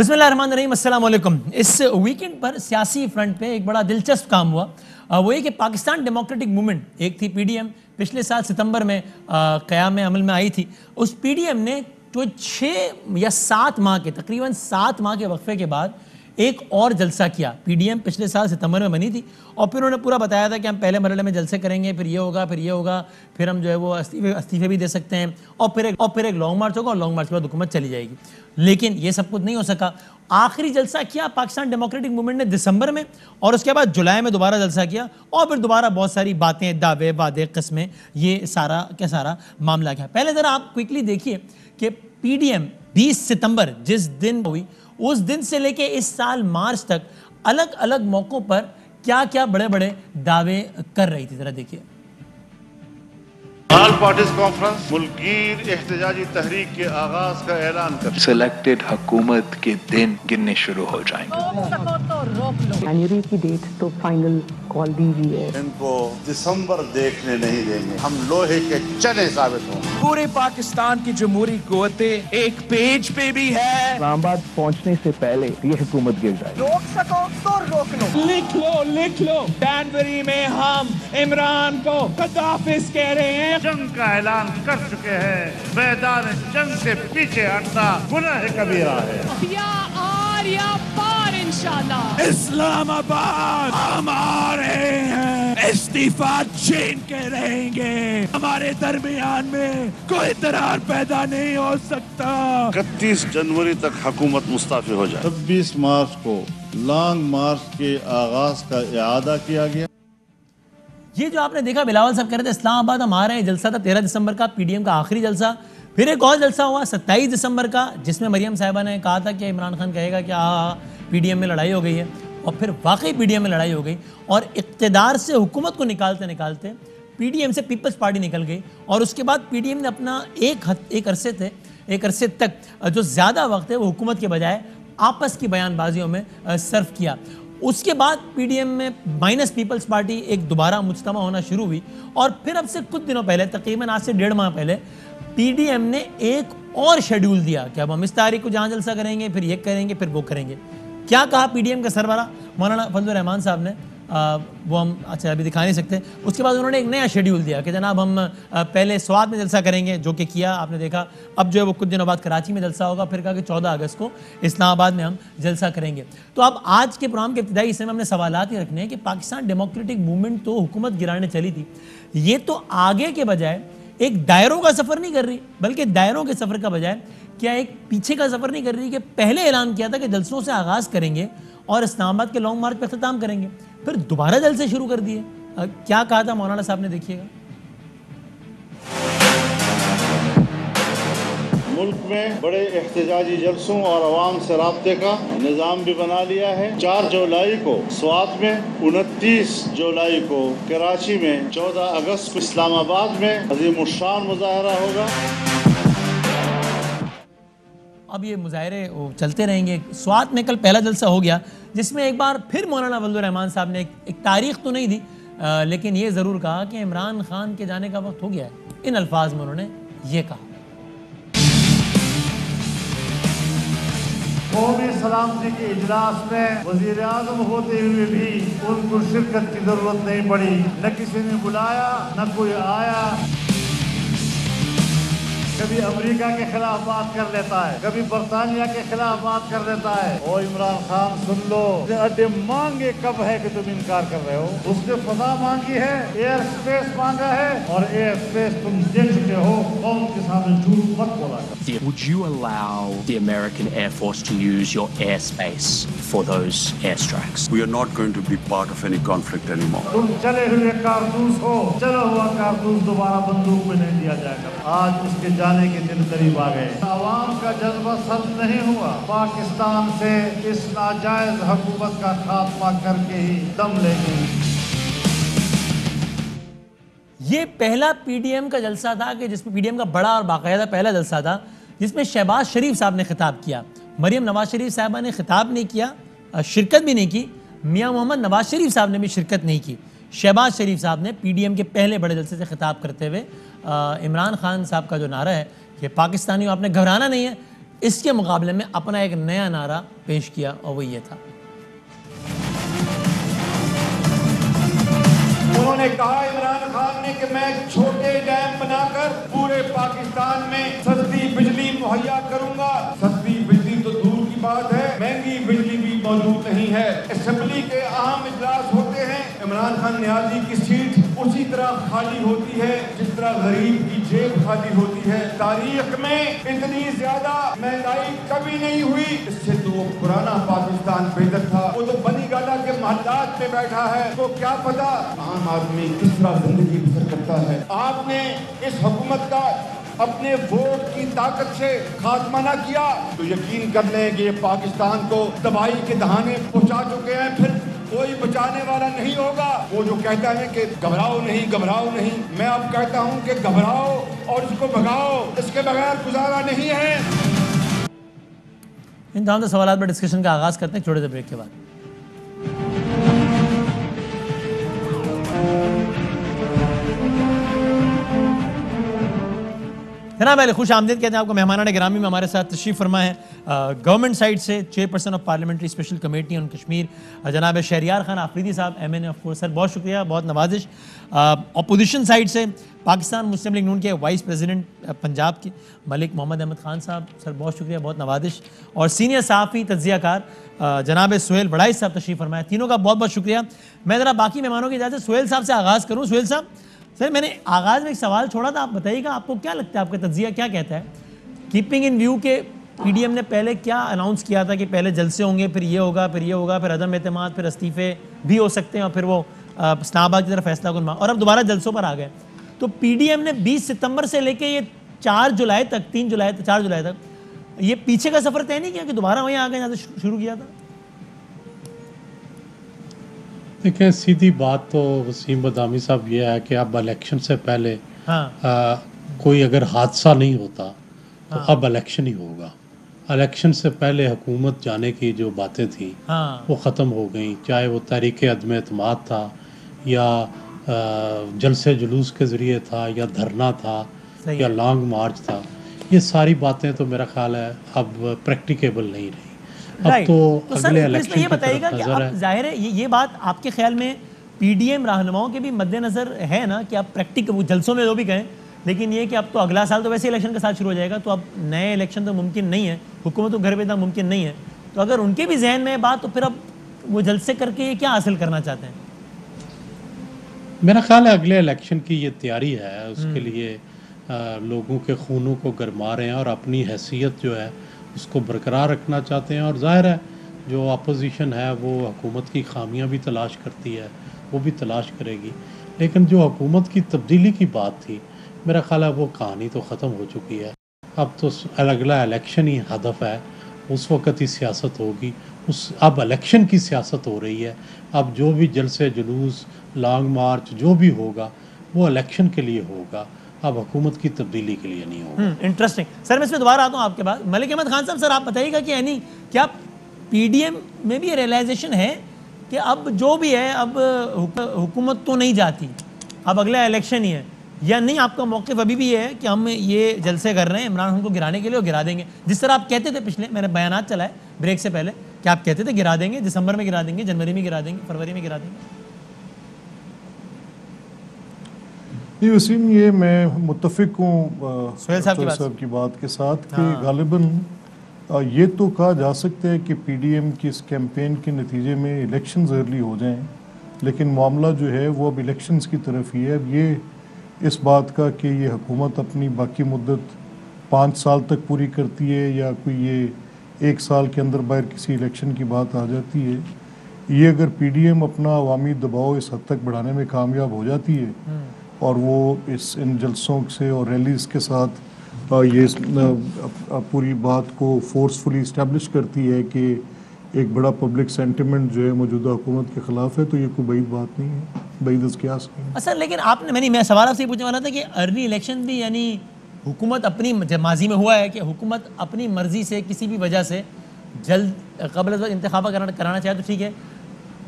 بسم اللہ الرحمن الرحیم، السلام علیکم۔ اس ویکنڈ پر سیاسی فرنٹ پہ ایک بڑا دلچسپ کام ہوا، وہ یہ کہ پاکستان ڈیموکریٹک موومنٹ ایک تھی پی ڈی ایم، پچھلے سال ستمبر میں قیام عمل میں آئی تھی۔ اس پی ڈی ایم نے جو 6 یا 7 ماہ کے تقریباً 7 ماہ کے وقفے کے بعد ایک اور جلسہ کیا۔ پی ڈی ایم پچھلے سال ستمبر میں بنی تھی اور پھر انہوں نے پورا بتایا تھا کہ ہم پہلے مرحلے میں جلسے کریں گے، پھر یہ ہوگا، پھر یہ ہوگا، پھر ہم جو ہے وہ استعفے بھی دے سکتے ہیں اور پھر ایک لانگ مارچ ہوگا اور لانگ مارچ کے بعد حکومت چلی جائے گی۔ لیکن یہ سب کچھ نہیں ہو سکا۔ آخری جلسہ کیا پاکستان ڈیموکریٹک موومنٹ نے دسمبر میں، اور اس کے بعد جولائی میں دوبارہ جلسہ کیا، اور پھر دوبارہ بہت ساری باتیں، دعوے، وعدے، قسمیں، یہ سارا کا سارا معاملہ کیا۔ پہلے ذرا آپ کوئکلی دیکھیے کہ پی ڈی ایم 20 ستمبر جس دن ہوئی، اس دن سے لے کے اس سال مارچ تک الگ الگ موقعوں پر کیا کیا بڑے بڑے دعوے کر رہی تھی، ذرا دیکھیے۔ آل پارٹیز کانفرنس ملکگیر احتجاجی تحریک کے آغاز کا اعلان کر سلیکٹڈ حکومت کے دن گننے شروع ہو جائیں گے۔ جنوری کی ڈیٹ تو فائنل کال دی ہوئی ہے۔ ان کو دسمبر دیکھنے نہیں دیں گے، ہم لوہے کے چنے ثابت ہوں۔ پورے پاکستان کی جمہوری قوتیں ایک پیج پہ بھی ہے۔ اسلام آباد پہنچنے سے پہلے یہ حکومت گر جائے۔ روک سکو تو روک لو، لکھ لو۔ جنوری میں ہم عمران کو خداحافظ کہہ رہے ہیں۔ جنگ کا اعلان کر چکے ہیں، میدان جنگ سے پیچھے ہٹنا گناہ کبیرہ ہے۔ یا آر یا پار انشاءاللہ۔ اسلام آباد ہم آ رہے ہیں، استعفیٰ چھین کے رہیں گے۔ ہمارے درمیان میں کوئی درار پیدا نہیں ہو سکتا۔ 31 جنوری تک حکومت مستعفی ہو جائے۔ 26 مارچ کو لانگ مارچ کے آغاز کا اعادہ کیا گیا۔ یہ جو آپ نے دیکھا بلاول صاحب کہہ رہے تھے اسلام آباد ہم آ رہے ہیں، جلسہ تھا 13 دسمبر کا، پی ڈی ایم کا آخری جلسہ۔ پھر ایک اور جلسہ ہوا 27 دسمبر کا، جس میں مریم صاحبہ نے کہا تھا کہ عمران خان کہے گا کہ پی ڈی ایم میں لڑائی ہو گئی ہے، اور پھر واقعی پی ڈی ایم میں لڑائی ہو گئی اور اقتدار سے حکومت کو نکالتے پی ڈی ایم سے پیپلز پارٹی نکل گئی، اور اس کے بعد پی ڈی ایم نے اپنا ایک عرصے تک جو زیادہ وقت ہے وہ حکومت کے بجائے آپس کی بیان بازیوں میں صرف کیا۔ اس کے بعد پی ڈی ایم میں مائنس پیپلز پارٹی ایک دوبارہ مجتمع ہونا شروع ہوئی، اور پھر اب سے کچھ دنوں پہلے، تقریباً آج سے 1.5 ماہ پہلے، پی ڈی ایم نے ایک اور شیڈیول دیا کہ اب ہم اس تاریخ کو جہاں جلسہ کریں گے، پھر یہ کریں گے، پھر وہ کریں گے۔ کیا کہا پی ڈی ایم کا سربراہ مولانا فضل الرحمان صاحب نے، وہ ہم ابھی دکھا نہیں سکتے۔ اس کے بعد انہوں نے ایک نیا شیڈیول دیا کہ جناب ہم پہلے سوات میں جلسہ کریں گے، جو کہ کیا آپ نے دیکھا۔ اب جو ہے وہ کچھ دنوں بعد کراچی میں جلسہ ہوگا، پھر کہا کہ 14 اگست کو اسلام آباد میں ہم جلسہ کریں گے۔ تو اب آج کے پروگرام کے ابتدائی حصے میں ہم نے سوالات ہی رکھنے ہیں کہ پاکستان ڈیموکریٹک موومنٹ تو حکومت گرانے چلی تھی، یہ تو آگے کے بجائے ایک دائروں کا سفر نہیں کر رہی، بلکہ دائروں کے سفر کا بجائے کیا ایک پیچھے کا سفر نہیں کر رہی کہ پہلے اعلان کیا تھا کہ جلسوں سے آغاز کریں گے اور اسلام آباد کے لانگ مارچ پہ اختتام کریں گے، پھر دوبارہ جلسے شروع کر دیے۔ کیا کہا تھا مولانا صاحب نے، دیکھیے گا۔ ملک میں بڑے احتجاجی جلسوں اور عوام سے رابطے کا نظام بھی بنا لیا ہے۔ 4 جولائی کو سوات میں، 29 جولائی کو کراچی میں، 14 اگست کو اسلام آباد میں عظیم الشان مظاہرہ ہوگا۔ اب یہ مظاہرے چلتے رہیں گے۔ سوات میں کل پہلا جلسہ ہو گیا، جس میں ایک بار پھر مولانا فضل الرحمان صاحب نے ایک تاریخ تو نہیں دی، لیکن یہ ضرور کہا کہ عمران خان کے جانے کا وقت ہو گیا ہے۔ ان الفاظ میں انہوں نے یہ کہا۔ قومی سلامتی کے اجلاس میں وزیر اعظم ہوتے ہوئے بھی ان کو شرکت کی ضرورت نہیں پڑی، نہ کسی نے بلایا، نہ کوئی آیا۔ کبھی امریکہ کے خلاف بات کر لیتا ہے، کبھی برطانیہ کے خلاف بات کر لیتا ہے۔ او عمران خان سن لو، اڈے مانگے کب ہے کہ تم انکار کر رہے ہو؟ اس نے فضا مانگی ہے، ایئر اسپیس مانگا ہے، اور ایئر اسپیس تم دے چکے ہو۔ قوم کے سامنے جھوٹ مت بولا کر۔ Would you allow the American Air Force to use your airspace for those airstrikes? We are not going to be part of any conflict anymore. تم چلے ہوئے کارتوس ہو، چلا ہوا کارتوس دوبارہ بندوق میں نہیں دیا جائے گا۔ آج اس کے جانے کے دن قریب آ گئے۔ عوام کا جذبہ سلب نہیں ہوا۔ پاکستان سے اس ناجائز حکومت کا خاتمہ کر کے ہی دم لیں گے۔ یہ پہلا پی ڈی ایم کا جلسہ تھا کہ جس میں پی ڈی ایم کا بڑا اور باقاعدہ پہلا جلسہ تھا، جس میں شہباز شریف صاحب نے خطاب کیا۔ مریم نواز شریف صاحبہ نے خطاب نہیں کیا، شرکت بھی نہیں کی۔ میاں محمد نواز شریف صاحب نے بھی شرکت نہیں کی۔ شہباز شریف صاحب نے پی ڈی ایم کے پہلے بڑے جلسے سے خطاب کرتے ہوئے عمران خان صاحب کا جو نعرہ ہے کہ پاکستانیوں آپ نے گھبرانا نہیں ہے، اس کے مقابلے میں اپنا ایک نیا نعرہ پیش کیا اور وہ یہ تھا. انہوں نے کہا عمران خان نے کہ میں ایک چھوٹے ڈیم بنا کر پورے پاکستان میں سستی بجلی مہیا کروں گا. سستی بجلی تو دور کی بات ہے, مہنگی بجلی بھی موجود نہیں ہے. اسمبلی کے اہم اجلاس ہوتے ہیں, عمران خان نیازی کی سیٹ اسی طرح خالی ہوتی ہے جس طرح غریب کی جیب خالی ہوتی ہے. تاریخ میں اتنی زیادہ مہنگائی کبھی نہیں ہوئی. اس سے تو وہ پرانا پاکستان بہتر تھا. وہ تو بنی گالا کے محلات میں بیٹھا ہے, تو کیا پتا عام آدمی کس طرح زندگی بسر کرتا ہے. آپ نے اس حکومت کا اپنے ووٹ کی طاقت سے خاتمہ نہ کیا تو یقین کر لیں کہ یہ پاکستان کو تباہی کے دہانے پہنچا چکے ہیں. پھر کوئی بچانے والا نہیں ہوگا. وہ جو کہتا ہے کہ گھبراؤ نہیں گھبراؤ نہیں, میں اب کہتا ہوں کہ گھبراؤ اور اس کو بھگاؤ, اس کے بغیر گزارا نہیں ہے. ان تمام سوالات پر ڈسکشن کا آغاز کرتے ہیں چھوٹے سے بریک کے بعد. جناب علی خوش آمدید کہتے ہیں آپ کو مہمانان گرامی میں ہمارے ساتھ تشریف فرما ہے گورنمنٹ سائڈ سے chairperson of parliamentary special committee on Kashmir جناب شہریار خان آفریدی صاحب M N A of course. Sir بہت شکریہ, بہت نوازش. اپوزیشن سائڈ سے پاکستان مسلم لیگ نون کے وائس پریزیڈنٹ پنجاب کے ملک محمد احمد خان صاحب, سر بہت شکریہ, بہت نوازش. اور سینئر صحافی تجزیہ کار جناب سہیل بڑائی صاحب تشریف فرمائے. تینوں کا بہت بہت شکریہ. میں ذرا باقی مہمانوں کی اجازت سہیل صاحب سے آغاز کروں. سہیل صاحب, سر میں نے آغاز میں ایک سوال چھوڑا تھا, آپ بتائیے گا آپ کو کیا لگتا ہے, آپ کا تجزیہ کیا کہتا ہے, کیپنگ ان ویو کہ پی ڈی ایم نے پہلے کیا اناؤنس کیا تھا کہ پہلے جلسے ہوں گے, پھر یہ ہوگا, پھر یہ ہوگا, پھر عدم اعتماد, پھر استعفے بھی ہو سکتے ہیں, اور پھر وہ اسلام آباد کی طرف فیصلہ کن, اور اب دوبارہ جلسوں پر آ گئے. تو پی ڈی ایم نے 20 ستمبر سے لے کے یہ 4 جولائی تک 4 جولائی تک یہ پیچھے کا سفر طے نہیں کیا کہ دوبارہ وہیں آ گئے جہاں سے شروع کیا تھا. دیکھیں سیدھی بات تو وسیم بدامی صاحب یہ ہے کہ اب الیکشن سے پہلے کوئی اگر حادثہ نہیں ہوتا تو اب الیکشن ہی ہوگا. الیکشن سے پہلے حکومت جانے کی جو باتیں تھیں وہ ختم ہو گئیں, چاہے وہ تحریک عدم اعتماد تھا یا جلسے جلوس کے ذریعے تھا یا دھرنا تھا یا لانگ مارچ تھا. یہ ساری باتیں تو میرا خیال ہے اب پریکٹیکیبل نہیں رہی. اب تو اگلے الیکشن کی طرف نظر ہے. ظاہر ہے یہ بات آپ کے خیال میں پی ڈی ایم رہنماؤں کے بھی مد نظر ہے نا کہ آپ پریکٹیکل جلسوں میں جو بھی کہیں, لیکن یہ کہ اب تو اگلا سال تو ویسے الیکشن کا سال شروع ہو جائے گا, تو اب نئے الیکشن تو ممکن نہیں ہے, حکومت کو گھر پہ ممکن نہیں ہے. تو اگر ان کے بھی ذہن میں بات, تو پھر اب وہ جلسے کر کے یہ کیا حاصل کرنا چاہتے ہیں؟ میرا خیال ہے اگلے الیکشن کی یہ تیاری ہے, اس کے لیے لوگوں کے خونوں کو گرما رہے ہیں اور اپنی حیثیت جو ہے اس کو برقرار رکھنا چاہتے ہیں. اور ظاہر ہے جو اپوزیشن ہے وہ حکومت کی خامیاں بھی تلاش کرتی ہے, وہ بھی تلاش کرے گی, لیکن جو حکومت کی تبدیلی کی بات تھی میرا خیال ہے وہ کہانی تو ختم ہو چکی ہے. اب تو اگلا الیکشن ہی ہدف ہے, اس وقت ہی سیاست ہوگی. اب الیکشن کی سیاست ہو رہی ہے. اب جو بھی جلسے جلوس لانگ مارچ جو بھی ہوگا وہ الیکشن کے لیے ہوگا, اب حکومت کی تبدیلی کے لیے نہیں ہوگا. انٹرسٹنگ. سر میں اس میں دوبارہ آتا ہوں آپ کے پاس. ملک احمد خان صاحب, سر آپ بتائیے گا کہ یعنی کیا پی ڈی ایم میں بھی یہ ریئلائزیشن ہے کہ اب جو بھی ہے اب حکومت تو نہیں جاتی, اب اگلا الیکشن ہی ہے, یا نہیں آپ کا موقف ابھی بھی یہ ہے کہ ہم یہ جلسے کر رہے ہیں عمران خان کو گرانے کے لیے, اور گرا دیں گے جس طرح آپ کہتے تھے پچھلے میں نے بیانات چلائے بریک سے پہلے کہ آپ کہتے تھے گرا دیں گے, دسمبر میں گرا دیں گے, جنوری میں گرا دیں گے, فروری میں گرا دیں گے. جی وسیم, یہ میں متفق ہوں سہیل صاحب کی بات کے ساتھ کہ غالباً یہ تو کہا جا سکتا ہے کہ پی ڈی ایم کی اس کیمپین کے نتیجے میں الیکشنز ارلی ہو جائیں, لیکن معاملہ جو ہے وہ اب الیکشنز کی طرف ہی ہے. اب یہ اس بات کا کہ یہ حکومت اپنی باقی مدت 5 سال تک پوری کرتی ہے یا کوئی یہ 1 سال کے اندر باہر کسی الیکشن کی بات آ جاتی ہے, یہ اگر پی ڈی ایم اپنا عوامی دباؤ اس حد تک بڑھانے میں کامیاب ہو جاتی ہے اور وہ ان جلسوں سے اور ریلیز کے ساتھ یہ پوری بات کو فورسفلی اسٹیبلش کرتی ہے کہ ایک بڑا پبلک سینٹیمنٹ جو ہے موجودہ حکومت کے خلاف ہے, تو یہ کوئی بعید بات نہیں ہے, بعید از قیاس نہیں ہے. اصل لیکن آپ نے میں سوال آپ سے پوچھنے والا تھا کہ ارلی الیکشن بھی یعنی حکومت اپنی ماضی میں ہوا ہے کہ حکومت اپنی مرضی سے کسی بھی وجہ سے جلد قبل از وقت انتخاب کرانا چاہے تو ٹھیک ہے,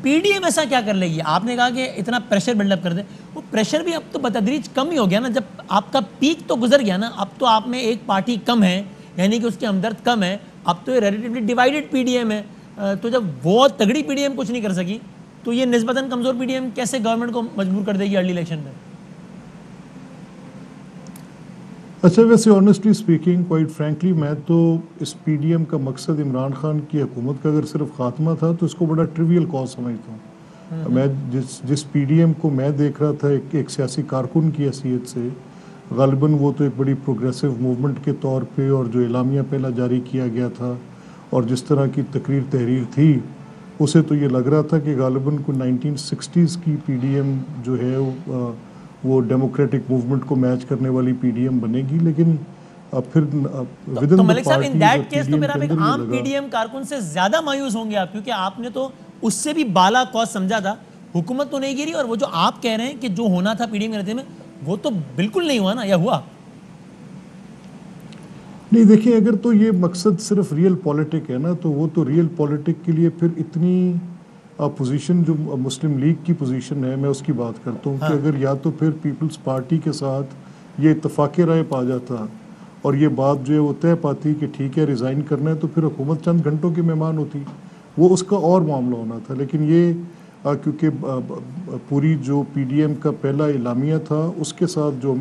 پی ڈی ایم ایسا کیا کر لے گی؟ آپ نے کہا کہ اتنا پریشر بلڈ اپ کر دیں, وہ پریشر بھی اب تو بتدریج کم ہی ہو گیا نا, جب آپ کا پیک تو گزر گیا نا, اب تو آپ میں ایک پارٹی کم ہے, یعنی کہ اس کے ہمدرد کم ہے. اب تو یہ relatively divided P D M ہے, تو جب بہت تگڑی پی ڈی ایم کچھ نہیں کر سکی تو یہ نسبتاً کمزور پی ڈی ایم کیسے گورنمنٹ کو مجبور کر دے گی ارلی الیکشن میں؟ اچھا ویسے آنیسٹلی اسپیکنگ کوائٹ فرینکلی میں تو اس پی ڈی ایم کا مقصد عمران خان کی حکومت کا اگر صرف خاتمہ تھا تو اس کو بڑا ٹریویل کاز سمجھتا ہوں. میں جس پی ڈی ایم کو میں دیکھ رہا تھا ایک سیاسی کارکن کی حیثیت سے, غالباً وہ تو ایک بڑی پروگریسو موومنٹ کے طور پہ, اور جو اعلامیہ پہلا جاری کیا گیا تھا اور جس طرح کی تحریر تھی, اسے تو یہ لگ رہا تھا کہ غالباً کو 1960s کی پی ڈی ایم جو ہے وہ ڈیموکریٹک موومنٹ کو میچ کرنے والی پی ڈی ایم بنے گی. لیکن پھر تو ملک صاحب ان دیٹ کیس تو پھر آپ ایک عام پی ڈی ایم کارکن سے زیادہ مایوس ہوں گے آپ, کیونکہ آپ نے تو اس سے بھی بالا کاز سمجھا تھا. حکومت تو نہیں گری, اور وہ جو آپ کہہ رہے ہیں کہ جو ہونا تھا پی ڈی ایم کے نتیجے میں وہ تو بالکل نہیں ہوا نا, یا ہوا؟ نہیں دیکھیں, اگر تو یہ مقصد صرف ریئل پولیٹک ہے نا, تو وہ تو ریئل پولیٹک کے لیے پھر اتنی پوزیشن جو مسلم لیگ کی پوزیشن ہے, میں اس کی بات کرتا ہوں کہ اگر یا تو پھر پیپلز پارٹی کے ساتھ یہ اتفاق رائے پا جاتا اور یہ بات جو ہے وہ طے پاتی کہ ٹھیک ہے ریزائن کرنا ہے, تو پھر حکومت چند گھنٹوں کی مہمان ہوتی, وہ اس کا اور معاملہ ہونا تھا. لیکن یہ کیونکہ پوری جو پی ڈی ایم کا پہلا اعلامیہ تھا اس کے ساتھ جو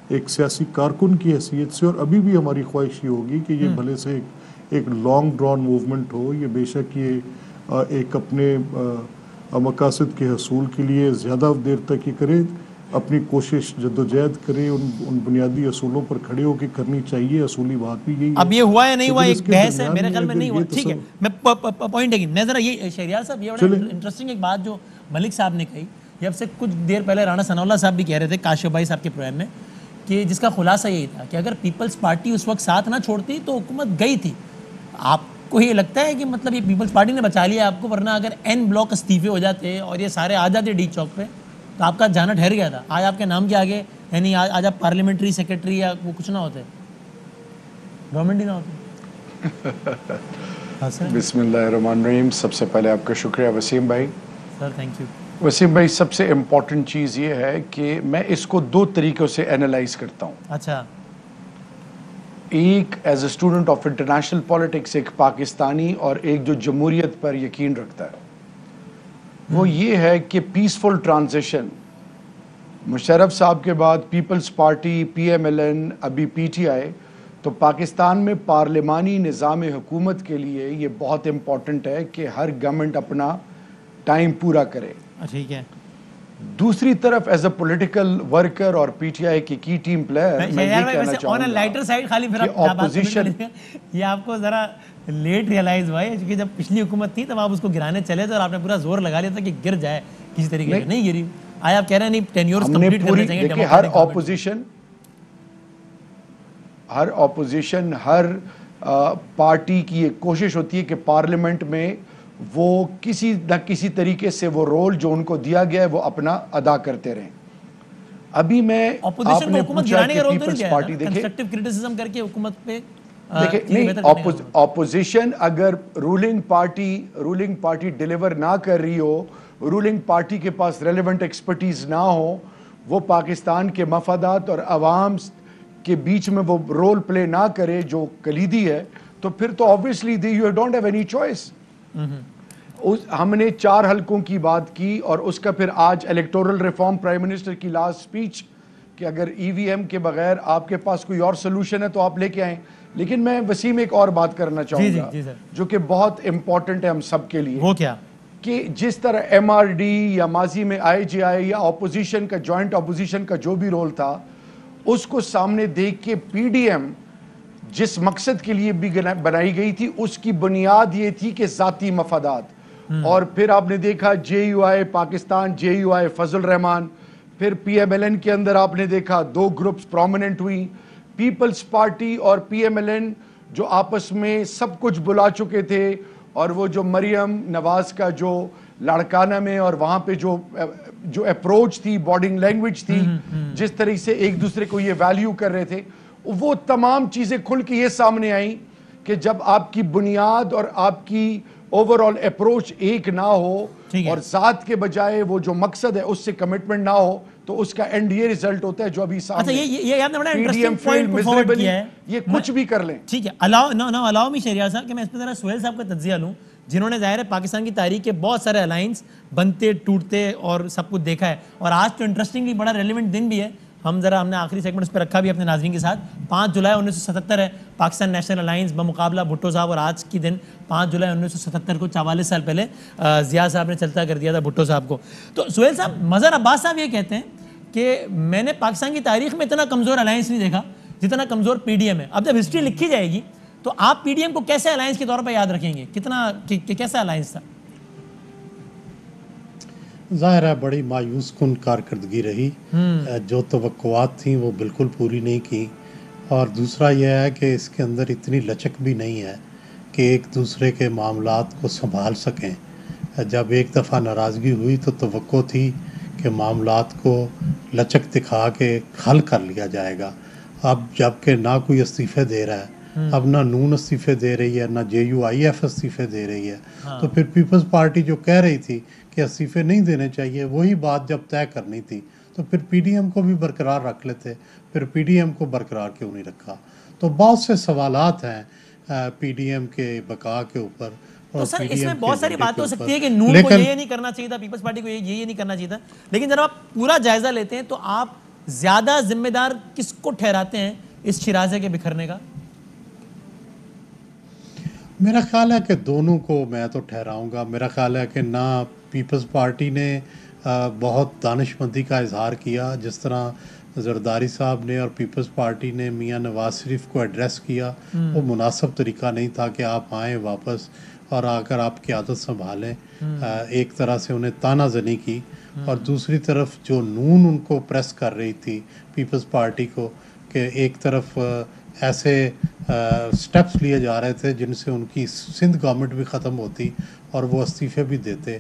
ایک سیاسی کارکن کی حیثیت سے, اور ابھی بھی ہماری خواہش یہ ہوگی کہ یہ بھلے سے ایک لانگ ڈران موومنٹ ہو, یہ بے شک یہ ایک اپنے مقاصد کے حصول کے لیے زیادہ دیر تک یہ کرے, اپنی کوشش جدوجہد کرے, ان بنیادی اصولوں پر کھڑے ہو کے کرنی چاہیے. اصولی بات بھی یہی ہے. اب یہ ہوا یا نہیں ہوا ایک بحث ہے, میرے خیال میں نہیں ہوا. ٹھیک ہے, میں پوائنٹ ہے کہ ذرا یہ شہریار صاحب یہ بڑا انٹرسٹنگ ایک بات جو ملک صاحب نے کہی, یہ اب سے کچھ دیر پہلے رانا ثناء اللہ صاحب بھی کہہ رہے تھے کاشف بھائی صاحب کے پروگرام میں, کہ جس کا خلاصہ یہی تھا کہ اگر پیپلز پارٹی اس وقت ساتھ نہ چھوڑتی تو حکومت گئی تھی. آپ کو یہ لگتا ہے کہ مطلب یہ پیپلز پارٹی نے بچا لیا آپ کو, ورنہ اگر این بلاک استعفے ہو جاتے اور یہ سارے آ جاتے ڈی چوک پہ تو آپ کا جانا ٹھہر گیا تھا. آج آپ کے نام کے آگے یعنی آج آپ پارلیمنٹری سیکرٹری یا وہ کچھ نہ ہوتے, گورنمنٹ ہی نہ ہوتے. بسم اللہ الرحمن الرحیم. سب سے پہلے آپ کا شکریہ وسیم بھائی. Sir thank you. وسیم بھائی, سب سے امپورٹنٹ چیز یہ ہے کہ میں اس کو دو طریقوں سے اینالائز کرتا ہوں. اچھا, ایک as a student of international politics, ایک پاکستانی, اور ایک جو جمہوریت پر یقین رکھتا ہے, وہ یہ ہے کہ پیسفل ٹرانزیشن مشرف صاحب کے بعد people's party, P M L N, ابھی پی ٹی آئی, تو پاکستان میں پارلیمانی نظام حکومت کے لیے یہ بہت امپورٹنٹ ہے کہ ہر گورنمنٹ اپنا ٹائم پورا کرے. ٹھیک ہے. دوسری طرف ایز اے پولیٹیکل ورکر اور پی ٹی آئی کی ٹیم پلیئر, میں یہ کہنا چاہوں گا اپوزیشن, یہ آپ کو ذرا لیٹ ریئلائز ہوا ہے, کیونکہ جب پچھلی حکومت تھی تب آپ اس کو گرانے چلے تھے اور آپ نے پورا زور لگا لیا تھا کہ گر جائے کسی طریقے سے, نہیں گری. آج آپ کہہ رہے ہیں نہیں ٹینیورز کمپلیٹ کرنے چاہیے. دیکھیں, ہر اپوزیشن ہر پارٹی کی ایک کوشش ہوتی ہے کہ پارلیمنٹ میں وہ کسی نہ کسی طریقے سے وہ رول جو ان کو دیا گیا ہے وہ اپنا ادا کرتے رہیں. ابھی میں اپوزیشن کو حکومت گرانے کا رول تو نہیں دیا ہے, کنسٹرکٹیو کرٹیسزم کر کے حکومت پہ دیکھیں, نہیں, اپوزیشن اگر رولنگ پارٹی ڈیلیور نہ کر رہی ہو, رولنگ پارٹی کے پاس ریلیونٹ ایکسپرٹیز نہ ہو, وہ پاکستان کے مفادات اور عوام کے بیچ میں وہ رول پلے نہ کرے جو کلیدی ہے, تو پھر تو obviously you don't have any choice. ہم نے 4 حلقوں کی بات کی, اور اس کا پھر آج الیکٹورل ریفارم پرائم منسٹر کی لاسٹ سپیچ کہ اگر ای وی ایم کے بغیر آپ کے پاس کوئی اور سلوشن ہے تو آپ لے کے آئیں. لیکن میں وسیم ایک اور بات کرنا چاہوں گا جو کہ بہت امپورٹنٹ ہے ہم سب کے لیے. وہ کیا؟ کہ جس طرح ایم آر ڈی یا ماضی میں آئی جے آئی یا اپوزیشن کا جوائنٹ اپوزیشن کا جو بھی رول تھا, اس کو سامنے دیکھ کے پی ڈی ایم جس مقصد کے لیے بھی بنائی گئی تھی اس کی بنیاد یہ تھی کہ ذاتی مفادات. اور پھر آپ نے دیکھا J U I Pakistan, J U I Fazl ur-Rehman, پھر پی ایم ایل این کے اندر آپ نے دیکھا 2 گروپس پرومیننٹ ہوئی, پیپلز پارٹی اور پی ایم ایل این جو آپس میں سب کچھ بلا چکے تھے, اور وہ جو مریم نواز کا جو لاڑکانہ میں اور وہاں پہ جو اپروچ تھی, باڈنگ لینگویج تھی, جس طرح سے ایک دوسرے کو یہ ویلیو کر رہے تھے, وہ تمام چیزیں کھل کے یہ سامنے آئیں کہ جب آپ کی بنیاد اور آپ کی اوورآل اپروچ ایک نہ ہو اور ذات کے بجائے وہ جو مقصد ہے اس سے کمٹمنٹ نہ ہو, تو اس کا اینڈ یہ ریزلٹ ہوتا ہے جو ابھی سامنے یہ آپ نے بڑا انٹرسٹنگ پوائنٹ فارورڈ کیا ہے. یہ کچھ بھی کر لیں. ٹھیک ہے, الاؤ می شہریار صاحب کہ میں اس پہ ذرا سہیل صاحب کا تجزیہ لوں, جنہوں نے ظاہر ہے پاکستان کی تاریخ کے بہت سارے الائنس بنتے ٹوٹتے اور سب کچھ دیکھا ہے, اور آج تو انٹرسٹنگلی بڑا ریلیونٹ دن بھی ہے. ہم نے آخری سیگمنٹ اس پہ رکھا بھی اپنے ناظرین کے ساتھ. 5 جولائی 1977 ہے پاکستان نیشنل الائنس بمقابلہ بھٹو صاحب, اور آج کی دن 5 جولائی 1977 کو 44 سال پہلے ضیاء صاحب نے چلتا کر دیا تھا بھٹو صاحب کو. تو سہیل صاحب, مظہر عباس صاحب یہ کہتے ہیں کہ میں نے پاکستان کی تاریخ میں اتنا کمزور الائنس نہیں دیکھا جتنا کمزور پی ڈی ایم ہے. اب جب ہسٹری لکھی جائے گی تو آپ پی ڈی ایم کو کیسے الائنس کے طور پہ یاد رکھیں گے, کیسا الائنس تھا؟ ظاہر ہے بڑی مایوس کن کارکردگی رہی, جو توقعات تھیں وہ بالکل پوری نہیں کی, اور دوسرا یہ ہے کہ اس کے اندر اتنی لچک بھی نہیں ہے کہ ایک دوسرے کے معاملات کو سنبھال سکیں. جب ایک دفعہ ناراضگی ہوئی تو توقع تھی کہ معاملات کو لچک دکھا کے حل کر لیا جائے گا. اب جب کہ نہ کوئی استعفے دے رہا ہے, اب نہ نون استعفے دے رہی ہے, نہ JUIF استعفے دے رہی ہے, تو پھر پیپلز پارٹی جو کہہ رہی تھی کہ استعفے نہیں دینے چاہیے, وہی بات جب طے کرنی تھی تو پھر پی ڈی ایم کو بھی برقرار رکھ لیتے, پھر پی ڈی ایم کو برقرار کیوں نہیں رکھا؟ تو بہت سے سوالات ہیں پی ڈی ایم کے بقا کے اوپر. تو سر اس میں بہت ساری باتیں ہو سکتی ہے کہ نون کو یہ نہیں کرنا چاہیے تھا, پیپلز پارٹی کو یہ نہیں کرنا چاہیے تھا, لیکن جب آپ پورا جائزہ لیتے ہیں تو آپ زیادہ ذمہ دار کس کو ٹھہراتے ہیں اس شیرازے کے بکھرنے کا؟ میرا خیال ہے کہ دونوں کو میں تو ٹھہراؤں گا. میرا خیال ہے کہ نہ پیپلز پارٹی نے بہت دانش مندی کا اظہار کیا جس طرح زرداری صاحب نے, اور پیپلز پارٹی نے میاں نواز شریف کو ایڈریس کیا, وہ مناسب طریقہ نہیں تھا کہ آپ آئیں واپس اور آ کر آپ قیادت سنبھالیں. ایک طرح سے انہیں تانا زنی کی, اور دوسری طرف جو نون ان کو پریس کر رہی تھی پیپلز پارٹی کو کہ ایک طرف ایسے سٹیپس لیے جا رہے تھے جن سے ان کی سندھ گورنمنٹ بھی ختم ہوتی اور وہ استعفے بھی دیتے.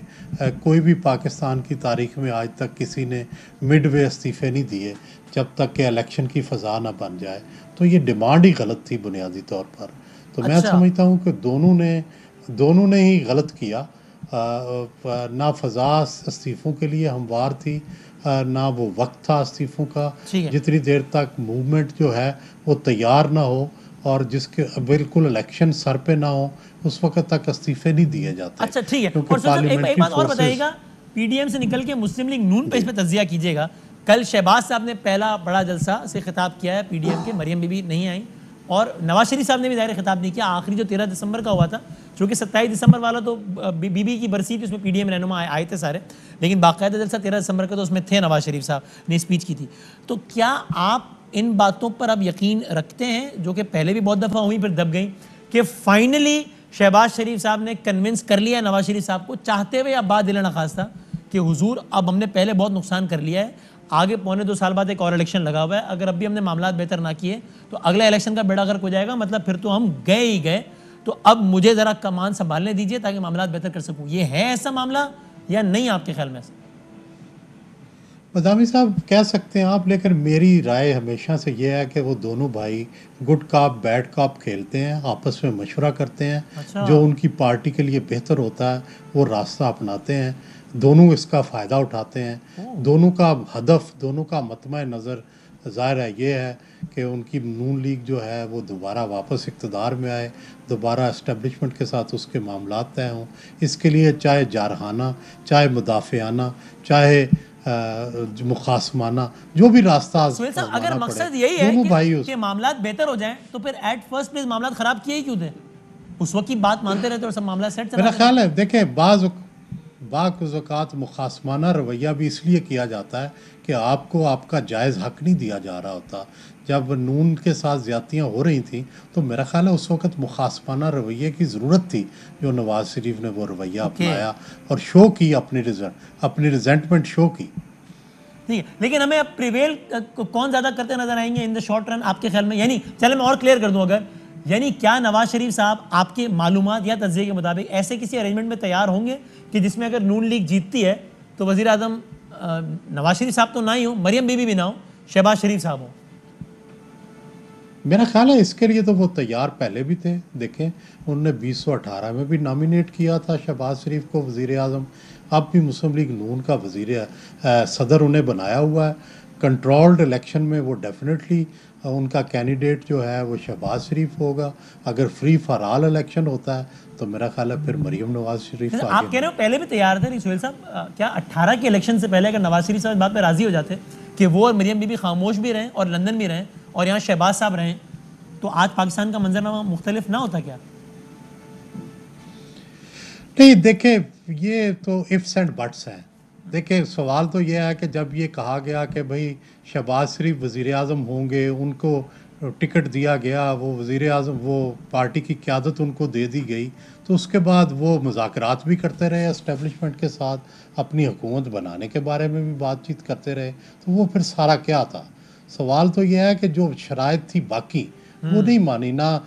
کوئی بھی پاکستان کی تاریخ میں آج تک کسی نے مڈ وے استعفے نہیں دیے جب تک کہ الیکشن کی فضا نہ بن جائے. تو یہ ڈیمانڈ ہی غلط تھی بنیادی طور پر. تو میں سمجھتا ہوں کہ دونوں نے ہی غلط کیا. نہ فضا استعفوں کے لیے ہموار تھی, نہ وہ وقت تھا استعفوں کا. جتنی دیر تک موومنٹ جو ہے وہ تیار نہ ہو اور جس کے بالکل الیکشن سر پہ نہ ہو, اس وقت تک استعفے نہیں دیے جاتے. اچھا ٹھیک ہے, اور ایک بات اور بتائیے گا, پی ڈی ایم سے نکل کے مسلم لیگ نون پہ اس پہ تجزیہ کیجیے گا. کل شہباز صاحب نے پہلا بڑا جلسہ سے خطاب کیا ہے پی ڈی ایم کے, مریم بی بی نہیں آئیں, اور نواز شریف صاحب نے بھی ظاہر خطاب نہیں کیا. آخری جو 13 دسمبر کا ہوا تھا, چونکہ 27 دسمبر والا تو بی بی کی برسی تھی, اس میں پی ڈی ایم رہنما آئے تھے سارے, لیکن باقاعدہ جلسہ 13 دسمبر کا تو اس میں تھے نواز شریف صاحب نے اسپیچ کی تھی. تو کیا آپ ان باتوں پر اب یقین رکھتے ہیں جو کہ پہلے بھی بہت دفعہ ہوئی پھر دب گئیں, کہ فائنلی شہباز شریف صاحب نے کنونس کر لیا نواز شریف صاحب کو, چاہتے ہوئے اب بات دل نخواستہ کہ حضور اب ہم نے پہلے بہت نقصان کر لیا ہے, آگے 2.25 سال بعد ایک اور الیکشن لگا ہوا ہے, اگر اب بھی ہم نے معاملات بہتر نہ کیے تو اگلا الیکشن کا بیڑا غرق ہو جائے گا, مطلب پھر تو ہم گئے ہی گئے, تو اب مجھے ذرا کمان سنبھالنے دیجیے تاکہ معاملات بہتر کر سکوں. یہ ہے ایسا معاملہ یا نہیں آپ کے خیال میں؟ بدامی صاحب کہہ سکتے ہیں آپ, لیکن میری رائے ہمیشہ سے یہ ہے کہ وہ دونوں بھائی گڈ کاپ بیڈ کاپ کھیلتے ہیں, آپس میں مشورہ کرتے ہیں, جو ان کی پارٹی کے لیے بہتر ہوتا ہے وہ راستہ اپناتے ہیں, دونوں اس کا فائدہ اٹھاتے ہیں. دونوں کا ہدف, دونوں کا مطمع نظر ظاہر ہے یہ ہے کہ ان کی نون لیگ جو ہے وہ دوبارہ واپس اقتدار میں آئے, دوبارہ اسٹیبلشمنٹ کے ساتھ اس کے معاملات طے ہوں. اس کے لیے چاہے جارحانہ, چاہے مدافعانہ, چاہے مخاصمانہ, جو بھی راستہ اگر مقصد یہی ہے کہ معاملات بہتر ہو جائیں تو پھر ایٹ فرسٹ پلیس معاملات خراب کیے ہی کیوں تھے؟ اس وقت کی بات مانتے رہتے اور سب معاملات سیٹ. میرا خیال ہے دیکھیں, بعض اوقات مخاصمانہ رویہ بھی اس لیے کیا جاتا ہے کہ آپ کو آپ کا جائز حق نہیں دیا جا رہا ہوتا. جب نون کے ساتھ زیادتیاں ہو رہی تھیں تو میرا خیال ہے اس وقت مخاصمانہ رویے کی ضرورت تھی, جو نواز شریف نے وہ رویہ اپنایا اور شو کی, اپنی ریزنٹمنٹ شو کی. ٹھیک ہے, لیکن ہمیں اب پریویل کون زیادہ کرتے نظر آئیں گے ان دا شارٹ رن آپ کے خیال میں؟ یعنی چلے میں اور کلیئر کر دوں, اگر یعنی کیا نواز شریف صاحب آپ کے معلومات یا تجزیے کے مطابق ایسے کسی ارینجمنٹ میں تیار ہوں گے کہ جس میں اگر نون لیگ جیتتی ہے تو وزیر اعظم نواز شریف صاحب تو نہ ہی ہوں, مریم بی بی بھی نہ ہوں, شہباز شریف صاحب ہوں؟ میرا خیال ہے اس کے لیے تو وہ تیار پہلے بھی تھے. دیکھیں انہوں نے 2018 میں بھی نامینیٹ کیا تھا شہباز شریف کو وزیر اعظم, اب بھی مسلم لیگ نون کا صدر انہیں بنایا ہوا ہے. کنٹرولڈ الیکشن میں وہ ڈیفینیٹلی ان کا کینڈیڈیٹ جو ہے وہ شہباز شریف ہوگا. اگر فری فار آل الیکشن ہوتا ہے تو میرا خیال ہے پھر مریم نواز شریف. آپ کہہ رہے ہو پہلے بھی تیار تھے نہیں سہیل صاحب؟ کیا 18 کے الیکشن سے پہلے اگر نواز شریف صاحب اس بات پہ راضی ہو جاتے کہ وہ اور مریم بی بی خاموش بھی رہیں اور لندن بھی رہیں اور یہاں شہباز صاحب رہیں تو آج پاکستان کا منظرنامہ مختلف نہ ہوتا کیا؟ نہیں دیکھیں یہ تو ifs اینڈ بٹس ہیں. دیکھیں سوال تو یہ ہے کہ جب یہ کہا گیا کہ بھئی شہباز شریف وزیر اعظم ہوں گے, ان کو ٹکٹ دیا گیا, وہ وزیر اعظم وہ پارٹی کی قیادت ان کو دے دی گئی, تو اس کے بعد وہ مذاکرات بھی کرتے رہے اسٹیبلشمنٹ کے ساتھ, اپنی حکومت بنانے کے بارے میں بھی بات چیت کرتے رہے. تو وہ پھر سارا کیا تھا؟ سوال تو یہ ہے کہ جو شرائط تھی باقی وہ نہیں مانی. نہ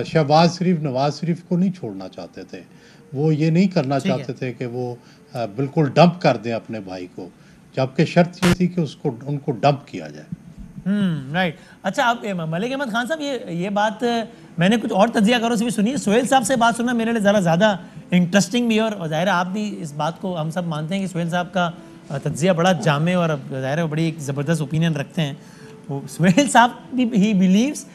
شہباز شریف نواز شریف کو نہیں چھوڑنا چاہتے تھے, وہ یہ نہیں کرنا چاہتے تھے کہ وہ بالکل ڈمپ کر دیں اپنے بھائی کو, جبکہ شرط یہ تھی کہ ان کو ڈمپ کیا جائے. رائٹ. اچھا اب ملک احمد خان صاحب یہ بات میں نے کچھ اور تجزیہ کاروں سے بھی سنی ہے. سہیل صاحب سے بات سننا میرے لیے ذرا زیادہ انٹرسٹنگ بھی, اور ظاہر ہے آپ بھی اس بات کو ہم سب مانتے ہیں کہ سہیل صاحب کا تجزیہ بڑا جامع اور ظاہر ہے بڑی ایک زبردست اوپینین رکھتے ہیں. سہیل صاحب بھی ہی بلیوز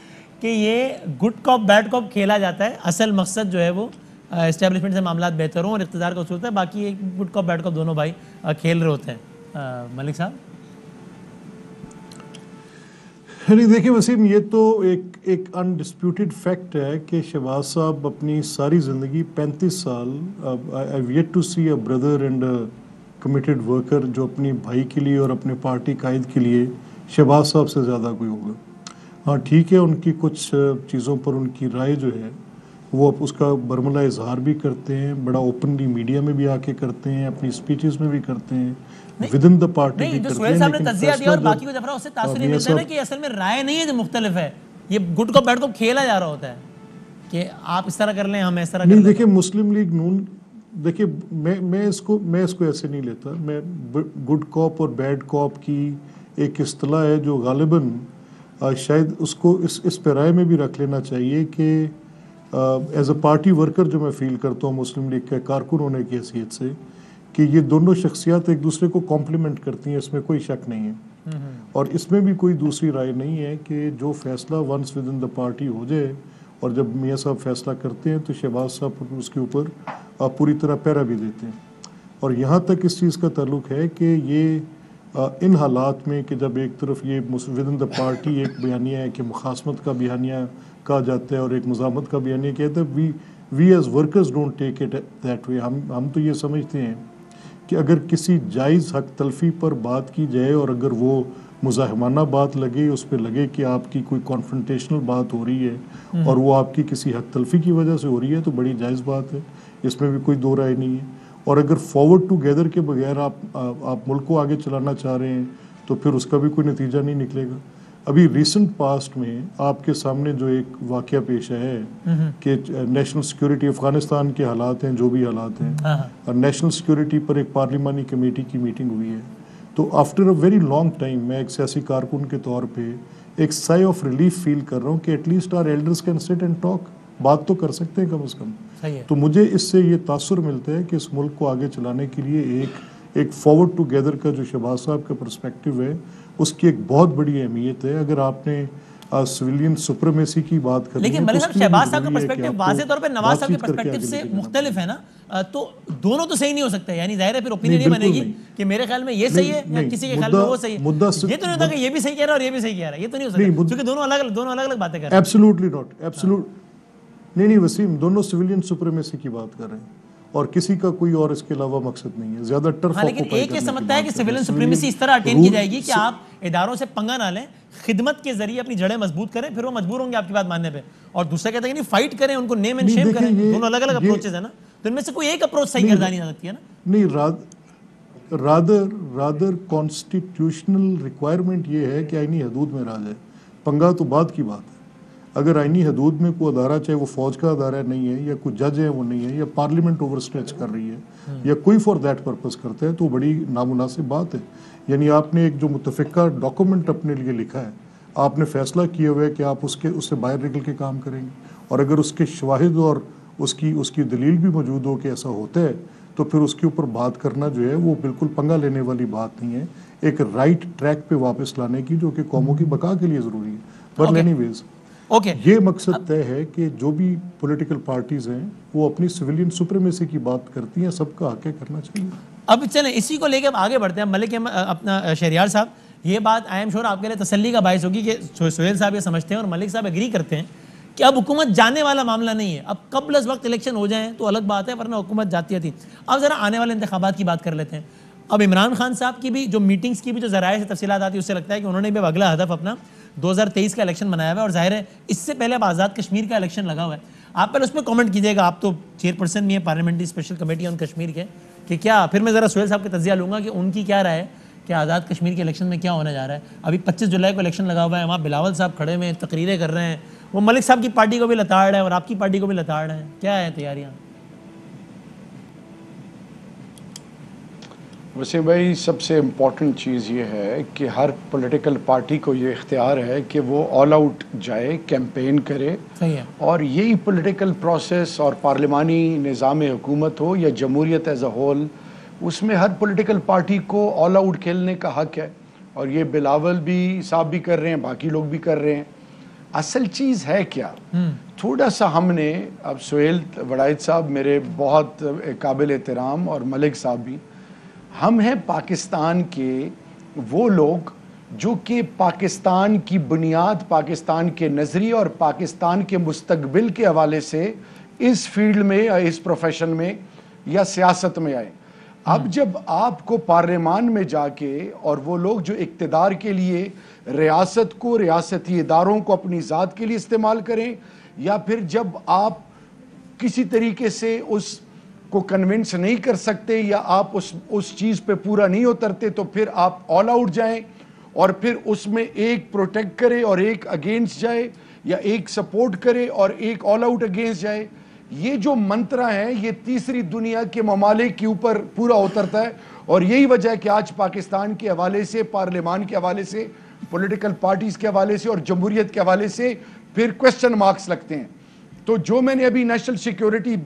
کہ یہ گڈ کاپ بیڈ کاپ کھیلا جاتا ہے, اصل مقصد جو ہے وہ اسٹیبلشمنٹ سے معاملات بہتر ہوں اور اقتدار کا اصول ہوتا ہے, باقی ایک گڈ کاپ بیڈ کاپ دونوں بھائی کھیل رہے ہوتے ہیں. ملک صاحب دیکھیں وسیم, یہ تو ایک انڈسپیوٹیڈ فیکٹ ہے کہ شہباز صاحب اپنی ساری زندگی 35 سال I've yet to see a brother and a committed worker جو اپنی بھائی کے لیے اور اپنے پارٹی قائد کے لیے شہباز صاحب سے زیادہ کوئی ہوگا. ہاں ٹھیک ہے, ان کی کچھ چیزوں پر ان کی رائے جو ہے وہ اس کا برملا اظہار بھی کرتے ہیں, بڑا اوپنلی میڈیا میں بھی آ کے کرتے ہیں, اپنی اسپیچز میں بھی کرتے ہیں, ودن دا پارٹی بھی کرتے ہیں. سہیل صاحب نے تجزیہ دیا اور باقی کو جب اس سے تاثر یہ ملتا ہے نا کہ اصل میں رائے نہیں ہے جو مختلف ہے, یہ گڈ کاپ بیڈ کاپ کھیلا جا رہا ہوتا ہے کہ آپ اس طرح کر لیں ہم اس طرح کر لیں. دیکھیں مسلم لیگ نون, دیکھیں میں اس کو ایسے نہیں لیتا. میں گڈ کاپ اور بیڈ کاپ کی ایک اصطلاح ہے جو غالباً شاید اس کو اس پہ رائے میں بھی رکھ لینا چاہیے کہ ایز اے پارٹی ورکر جو میں فیل کرتا ہوں مسلم لیگ کے کارکن ہونے کی حیثیت سے, کہ یہ دونوں شخصیات ایک دوسرے کو کمپلیمنٹ کرتی ہیں, اس میں کوئی شک نہیں ہے. اور اس میں بھی کوئی دوسری رائے نہیں ہے کہ جو فیصلہ once within the party ہو جائے اور جب میاں صاحب فیصلہ کرتے ہیں تو شہباز صاحب اس کے اوپر پوری طرح پیرا بھی دیتے ہیں. اور یہاں تک اس چیز کا تعلق ہے کہ یہ ان حالات میں کہ جب ایک طرف یہ ود ان دا پارٹی ایک بیانیہ ہے کہ مخاصمت کا بیانیہ کہا جاتا ہے اور ایک مزاحمت کا بیانیہ کہتا ہے, we as workers don't take it that way. ہم تو یہ سمجھتے ہیں کہ اگر کسی جائز حق تلفی پر بات کی جائے اور اگر وہ مزاحمانہ بات لگے, اس پہ لگے کہ آپ کی کوئی کانفرنٹیشنل بات ہو رہی ہے اور وہ آپ کی کسی حق تلفی کی وجہ سے ہو رہی ہے, تو بڑی جائز بات ہے, اس میں بھی کوئی دو رائے نہیں ہے. اور اگر فارورڈ ٹو گیدر کے بغیر آپ ملک کو آگے چلانا چاہ رہے ہیں تو پھر اس کا بھی کوئی نتیجہ نہیں نکلے گا. ابھی ریسنٹ پاسٹ میں آپ کے سامنے جو ایک واقعہ پیش ہے کہ نیشنل سیکیورٹی افغانستان کے حالات ہیں جو بھی حالات ہیں, اور نیشنل سیکیورٹی پر ایک پارلیمانی کمیٹی کی میٹنگ ہوئی ہے. تو after a very long time میں ایک سیاسی کارکن کے طور پہ ایک سائی آف ریلیف فیل کر رہا ہوں کہ at least our elders can sit and talk, بات تو کر سکتے ہیں کم از کم. تو مجھے اس سے یہ تاثر ملتا ہے کہ اس ملک کو آگے چلانے کے لیے ایک فارورڈ ٹو گیدر کا جو شہباز صاحب کا پرسپیکٹیو ہے اس کی ایک بہت بڑی اہمیت ہے. اگر آپ نے سویلین سپریمیسی کی بات کرنی ہے, لیکن ملک صاحب شہباز صاحب کا پرسپیکٹیو واضح طور پہ نواز صاحب کے پرسپیکٹیو سے مختلف ہے نا, تو دونوں تو صحیح نہیں ہو سکتے. یعنی ظاہر ہے پھر اوپینین یہ بنے گی کہ میرے خیال میں یہ صحیح ہے یا کسی کے خیال میں وہ صحیح ہے. یہ تو نہیں ہوتا کہ یہ بھی صحیح کہہ رہا ہے اور یہ بھی صحیح کہہ رہا ہے, یہ تو نہیں ہو سکتا کیونکہ دونوں الگ الگ باتیں کر رہے ہیں. ایبسلیوٹلی ناٹ, نہیں وسیم, دونوں سویلین سپریمیسی کی بات کر رہے ہیں اور کسی کا کوئی اور اس کے علاوہ مقصد نہیں ہے زیادہ ٹرف. لیکن ایک یہ سمجھتا ہے کہ سویلین سپریمیسی اس طرح اٹین کی جائے گی کہ آپ اداروں سے پنگا نہ لیں, خدمت کے ذریعے اپنی جڑیں مضبوط کریں, پھر وہ مجبور ہوں گے آپ کی بات ماننے پہ. اور دوسرا کہتا ہے کہ فائٹ کریں, ان کو نیم اینڈ شیم کریں. دونوں الگ الگ اپروچز ہیں نا, تو ان میں سے کوئی ایک اپروچ صحیح گردانی نہ سکتی ہے نا. نہیں, رادر کانسٹیٹیوشنل ریکوائرمنٹ یہ ہے کہ آئینی حدود میں رہ جائے. پنگا تو بات کی بات ہے. اگر آئینی حدود میں کوئی ادارہ, چاہے وہ فوج کا ادارہ نہیں ہے یا کوئی جج ہے وہ نہیں ہے, یا پارلیمنٹ اوور اسٹریچ کر رہی ہے یا کوئی فار دیٹ پرپز کرتا ہے, تو بڑی نامناسب بات ہے. یعنی آپ نے ایک جو متفقہ ڈاکومنٹ اپنے لیے لکھا ہے, آپ نے فیصلہ کیا ہوا ہے کہ آپ اس سے باہر نکل کے کام کریں گے, اور اگر اس کے شواہد اور اس کی دلیل بھی موجود ہو کہ ایسا ہوتا ہے, تو پھر اس کے اوپر بات کرنا جو ہے وہ بالکل پنگا لینے والی بات نہیں ہے، ایک رائٹ ٹریک پہ واپس لانے کی جو کہ قوموں کی بقا کے لیے ضروری ہے۔ بٹ اینی ویز یہ مقصد طے ہے کہ جو بھی پولیٹیکل پارٹیز ہیں وہ اپنی سویلین سپریمیسی کی بات کرتی ہیں، سب کا حق ہے کرنا چاہیے۔ اب چلیں اسی کو لے کے آگے بڑھتے ہیں ملک اپنا شہریار صاحب، یہ بات آئی ایم شور آپ کے لیے تسلی کا باعث ہوگی کہ سہیل صاحب یہ سمجھتے ہیں اور ملک صاحب ایگری کرتے ہیں کہ اب حکومت جانے والا معاملہ نہیں ہے، اب قبل از وقت الیکشن ہو جائیں تو الگ بات ہے، ورنہ حکومت جاتی تھی۔ اب ذرا آنے والے انتخابات کی بات کر لیتے ہیں۔ اب عمران خان صاحب کی بھی جو میٹنگز کی بھی جو ذرائع سے تفصیلات آتی ہے، اس سے لگتا ہے کہ انہوں نے بھی اگلا ہدف اپنا 2023 کا الیکشن بنایا ہوا ہے، اور ظاہر ہے اس سے پہلے اب آزاد کشمیر کا الیکشن لگا ہوا ہے۔ آپ پہلے اس پہ کامنٹ کیجیے گا، آپ تو چیئرپرسن بھی ہیں parliamentary special committee on Kashmir کے، کہ کیا پھر میں ذرا سہیل صاحب کا تجزیہ لوں گا کہ ان کی کیا رائے ہے کہ آزاد کشمیر کے الیکشن میں کیا ہونے جا رہا ہے۔ ابھی 25 جولائی کو الیکشن لگا ہوا ہے، وہاں بلاول صاحب کھڑے ہوئے ہیں، تقریریں کر رہے ہیں، وہ ملک صاحب کی پارٹی کو بھی لتاڑ رہے ہیں اور آپ کی پارٹی کو بھی لتاڑ رہے ہیں، کیا ہے تیاریاں؟ وسیم بھائی، سب سے امپورٹنٹ چیز یہ ہے کہ ہر پولیٹیکل پارٹی کو یہ اختیار ہے کہ وہ آل آؤٹ جائے، کیمپین کرے، اور یہی پولیٹیکل پروسیس اور پارلیمانی نظام حکومت ہو یا جمہوریت ایز اے ہول، اس میں ہر پولیٹیکل پارٹی کو آل آؤٹ کھیلنے کا حق ہے، اور یہ بلاول بھی صاحب بھی کر رہے ہیں، باقی لوگ بھی کر رہے ہیں۔ اصل چیز ہے کیا، تھوڑا سا ہم نے، اب سہیل وڑائد صاحب میرے بہت قابل احترام اور ملک صاحب بھی، ہم ہیں پاکستان کے وہ لوگ جو کہ پاکستان کی بنیاد، پاکستان کے نظریے اور پاکستان کے مستقبل کے حوالے سے اس فیلڈ میں یا اس پروفیشن میں یا سیاست میں آئے۔ اب جب آپ کو پارلیمان میں جا کے، اور وہ لوگ جو اقتدار کے لیے ریاست کو، ریاستی اداروں کو اپنی ذات کے لیے استعمال کریں، یا پھر جب آپ کسی طریقے سے اس کو کنونس نہیں کر سکتے یا آپ اس چیز پہ پورا نہیں اترتے، تو پھر آپ آل آؤٹ جائیں اور پھر اس میں ایک پروٹیکٹ کرے اور ایک اگینسٹ جائے، یا ایک سپورٹ کرے اور ایک آل آؤٹ اگینسٹ جائے۔ یہ جو منترا ہے یہ تیسری دنیا کے ممالک کے اوپر پورا اترتا ہے، اور یہی وجہ ہے کہ آج پاکستان کے حوالے سے، پارلیمان کے حوالے سے، پولیٹیکل پارٹیز کے حوالے سے اور جمہوریت کے حوالے سے پھر کوسچن مارکس لگتے ہیں۔ تو جو میں نے ابھی نیشنل سیکیورٹی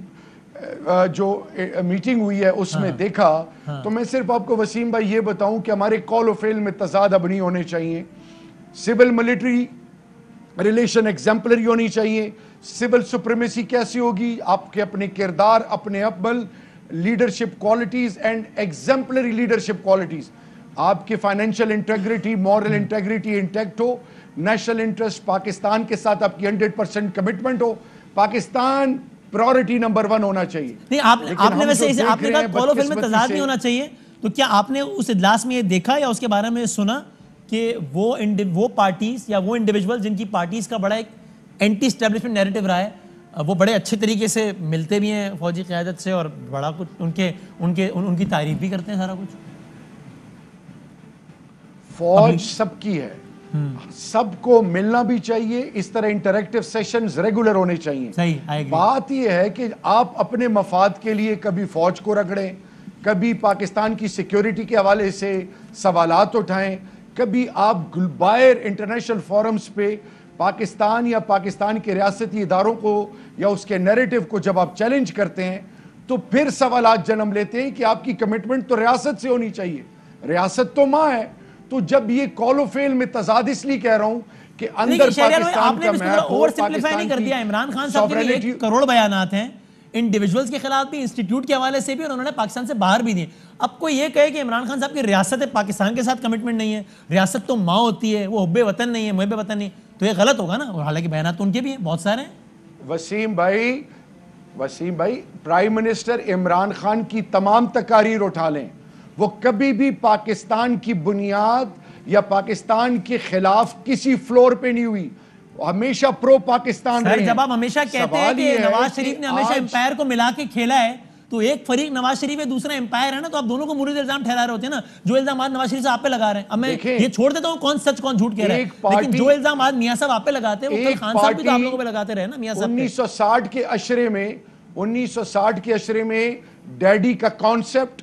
جو میٹنگ ہوئی ہے اس میں دیکھا، تو میں صرف آپ کو وسیم بھائی یہ بتاؤں کہ ہمارے کال و فعل میں تضاد اب نہیں ہونے چاہیے، سول ملٹری ریلیشن ایگزمپلری ہونی چاہیے۔ سول سپریمیسی کیسی ہوگی؟ آپ کے اپنے کردار، اپنے عمل، leadership qualities and exemplary leadership qualities, آپ کے financial integrity, moral integrity intact ہو، نیشنل انٹرسٹ پاکستان کے ساتھ آپ کی 100% کمٹمنٹ ہو، پاکستان پرائورٹی نمبر 1 ہونا چاہیے۔ نہیں، آپ نے ویسے آپ نے کہا کال و فعل میں تضاد نہیں ہونا چاہیے، تو کیا آپ نے اس اجلاس میں یہ دیکھا یا اس کے بارے میں سنا کہ وہ پارٹیز یا وہ انڈیویجول جن کی پارٹیز کا بڑا ایک اینٹی اسٹیبلشمنٹ نیریٹو رہا ہے، وہ بڑے اچھے طریقے سے ملتے بھی ہیں فوجی قیادت سے اور بڑا کچھ ان کی تعریف بھی کرتے ہیں، سارا کچھ؟ فوج سب کی ہے، سب کو ملنا بھی چاہیے، اس طرح انٹریکٹیو سیشنز ریگولر ہونے چاہیے۔ بات یہ ہے کہ آپ اپنے مفاد کے لیے کبھی فوج کو رگڑیں، کبھی پاکستان کی سیکیورٹی کے حوالے سے سوالات اٹھائیں، کبھی آپ باہر انٹرنیشنل فورمز پہ پاکستان یا پاکستان کے ریاستی اداروں کو یا اس کے نیریٹو کو جب آپ چیلنج کرتے ہیں تو پھر سوالات جنم لیتے ہیں کہ آپ کی کمٹمنٹ تو ریاست سے ہونی چاہیے، ریاست تو ماں ہے۔ تو جب یہ کال و فعل میں تضاد اس لیے کہہ رہا ہوں کہ اندر پاکستان کا میپ ہو، نہیں کر دیا۔ عمران خان صاحب کے بھی 1 کروڑ بیانات ہیں انڈیویجولز کے خلاف بھی، انسٹیٹیوٹ کے حوالے سے بھی، اور انہوں نے پاکستان سے باہر بھی دیے۔ اب کوئی یہ کہے کہ عمران خان صاحب کی ریاست پاکستان کے ساتھ کمٹمنٹ نہیں ہے، ریاست تو ماں ہوتی ہے، وہ حب وطن نہیں ہے، محب وطن نہیں، تو یہ غلط ہوگا نا؟ حالانکہ بیانات تو ان کے بھی ہیں، بہت سارے ہیں۔ وسیم بھائی پرائم منسٹر عمران خان کی تمام تقاریر اٹھا لیں، وہ کبھی بھی پاکستان کی بنیاد یا پاکستان کے خلاف کسی فلور پہ نہیں ہوئی، ہمیشہ پرو پاکستان رہے ہیں۔ جب آپ ہمیشہ کہتے ہیں کہ نواز شریف نے ہمیشہ امپائر کو ملا کے کھیلا ہے، تو ایک فریق نواز شریف ہے، دوسرا امپائر ہے نا، تو آپ دونوں کو مورد الزام ٹھہرا رہے ہوتے ہیں نا، جو الزامات نواز شریف سے آپ پہ لگا رہے ہیں۔ اب میں یہ چھوڑ دیتا ہوں کون سچ کون جھوٹ کہہ رہا ہے، لیکن جو الزامات میاں صاحب آپ پہ لگاتے ہیں وہ کل خان صاحب بھی تو آپ لوگوں پہ لگاتے رہے نا میاں صاحب۔ 1960 کے عشرے میں ڈیڈی کا کانسیپٹ،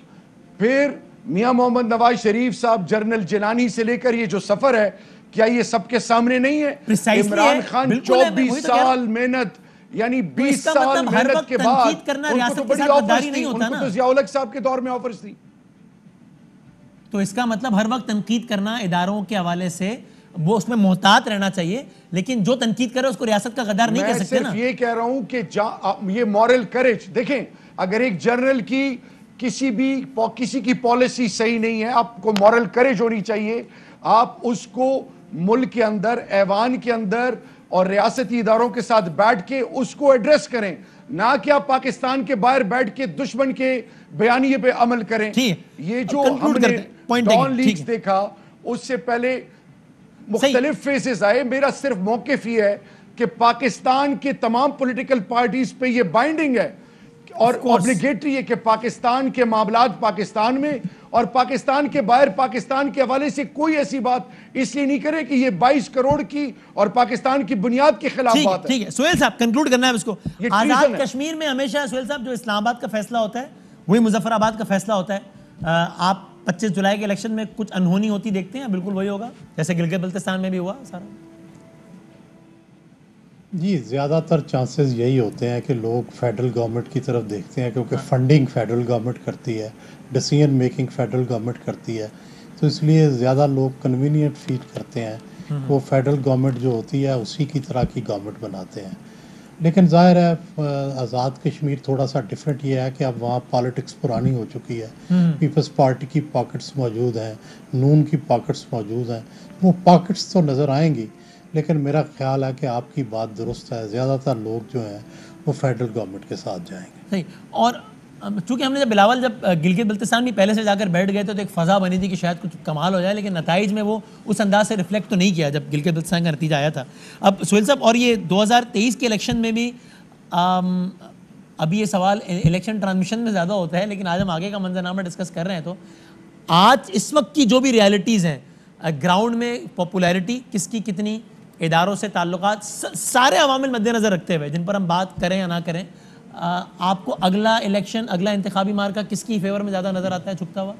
پھر میاں محمد نواز شریف صاحب، جنرل جیلانی سے لے کر یہ جو سفر ہے، کیا یہ سب کے سامنے نہیں ہے؟ عمران خان 24 سال محنت یعنی 20 سال محنت کے بعد ان کو تو بڑی آفرز تھی, ان کو تو ضیاء الحق صاحب کے دور میں آفرز تھی. تو اس کا مطلب ہر وقت تنقید کرنا اداروں کے حوالے سے وہ اس میں محتاط رہنا چاہیے, لیکن جو تنقید کرے اس کو ریاست کا غدار نہیں کہہ سکتے نا. میں صرف یہ کہہ رہا ہوں کہ یہ مورل کریج دیکھیں, اگر ایک جنرل کی کسی کی پالیسی صحیح نہیں ہے, آپ کو مورل کریج ہونی چاہیے, آپ اس کو ملک کے اندر, ایوان کے اندر اور ریاستی اداروں کے ساتھ بیٹھ کے اس کو ایڈریس کریں, نہ کہ آپ پاکستان کے باہر بیٹھ کے دشمن کے بیانیے پہ عمل کریں. یہ جو ہم نے ڈان لیگز دیکھا, اس سے پہلے مختلف فیزز آئے. میرا صرف موقف یہ ہے کہ پاکستان کے تمام پولیٹیکل پارٹیز پہ یہ بائنڈنگ ہے اور اوبلیگیٹری ہے کہ پاکستان کے معاملات پاکستان میں اور پاکستان کے باہر پاکستان کے حوالے سے کوئی ایسی بات اس لیے نہیں کرے کہ یہ 22 کروڑ کی اور پاکستان کی بنیاد کے خلاف بات ہے. ٹھیک ہے سہیل صاحب, کنکلوڈ کرنا ہے اس کو. آزاد کشمیر میں ہمیشہ سہیل صاحب جو اسلام آباد کا فیصلہ ہوتا ہے وہی مظفر آباد کا فیصلہ ہوتا ہے. آپ 25 جولائی کے الیکشن میں کچھ انہونی ہوتی دیکھتے ہیں, بالکل وہی ہوگا جیسے گلگت بلتستان میں بھی ہوا سارا؟ جی, زیادہ تر چانسز یہی ہوتے ہیں کہ لوگ فیڈرل گورنمنٹ کی طرف دیکھتے ہیں, کیونکہ فنڈنگ فیڈرل گورنمنٹ کرتی ہے, ڈیسیژن میکنگ فیڈرل گورنمنٹ کرتی ہے, تو اس لیے زیادہ لوگ کنوینئنٹ فیل کرتے ہیں. وہ فیڈرل گورنمنٹ جو ہوتی ہے اسی کی طرح کی گورنمنٹ بناتے ہیں. لیکن ظاہر ہے آزاد کشمیر تھوڑا سا ڈیفرنٹ یہ ہے کہ اب وہاں پالیٹکس پرانی ہو چکی ہے. پیپلز پارٹی کی پاکٹس موجود ہیں, نون کی پاکٹس موجود ہیں. وہ پاکٹس تو نظر آئیں گی, لیکن میرا خیال ہے کہ آپ کی بات درست ہے, زیادہ تر لوگ جو ہیں وہ فیڈرل گورنمنٹ کے ساتھ جائیں گے. صحیح. اور چونکہ ہم نے جب بلاول جب گلگت بلتستان بھی پہلے سے جا کر بیٹھ گئے تھے تو ایک فضا بنی تھی کہ شاید کچھ کمال ہو جائے, لیکن نتائج میں وہ اس انداز سے ریفلیکٹ تو نہیں کیا جب گلگت بلتستان کا نتیجہ آیا تھا. اب سہیل صاحب, اور یہ 2023 کے الیکشن میں بھی ابھی یہ سوال الیکشن ٹرانسمیشن میں زیادہ ہوتا ہے, لیکن آج ہم آگے کا منظرنامہ ڈسکس کر رہے ہیں. تو آج اس وقت کی جو بھی ریالٹیز ہیں گراؤنڈ میں, پاپولیرٹی کس کی کتنی, اداروں سے تعلقات, سارے عوامل مد نظر رکھتے ہوئے جن پر ہم بات کریں یا نہ کریں, آپ کو اگلا الیکشن, اگلا انتخابی مارکا کس کی فیور میں زیادہ نظر آتا ہے چھپتا ہوا؟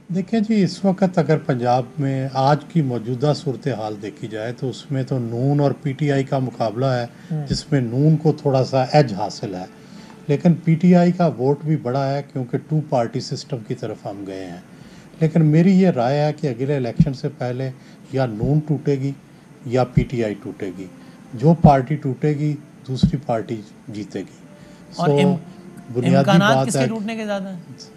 دیکھیں جی, اس وقت اگر پنجاب میں آج کی موجودہ صورتحال دیکھی جائے تو اس میں تو نون اور پی ٹی آئی کا مقابلہ ہے, جس میں نون کو تھوڑا سا ایج حاصل ہے, لیکن پی ٹی آئی کا ووٹ بھی بڑا ہے کیونکہ 2 پارٹی سسٹم کی طرف ہم گئے ہیں. لیکن میری یہ رائے ہے کہ اگلے الیکشن سے پہلے یا نون ٹوٹے گی یا پی ٹی آئی ٹوٹے گی. جو پارٹی ٹوٹے گی دوسری پارٹی جیتے گی. اور امکانات کس کے ٹوٹنے کے زیادہ ہیں؟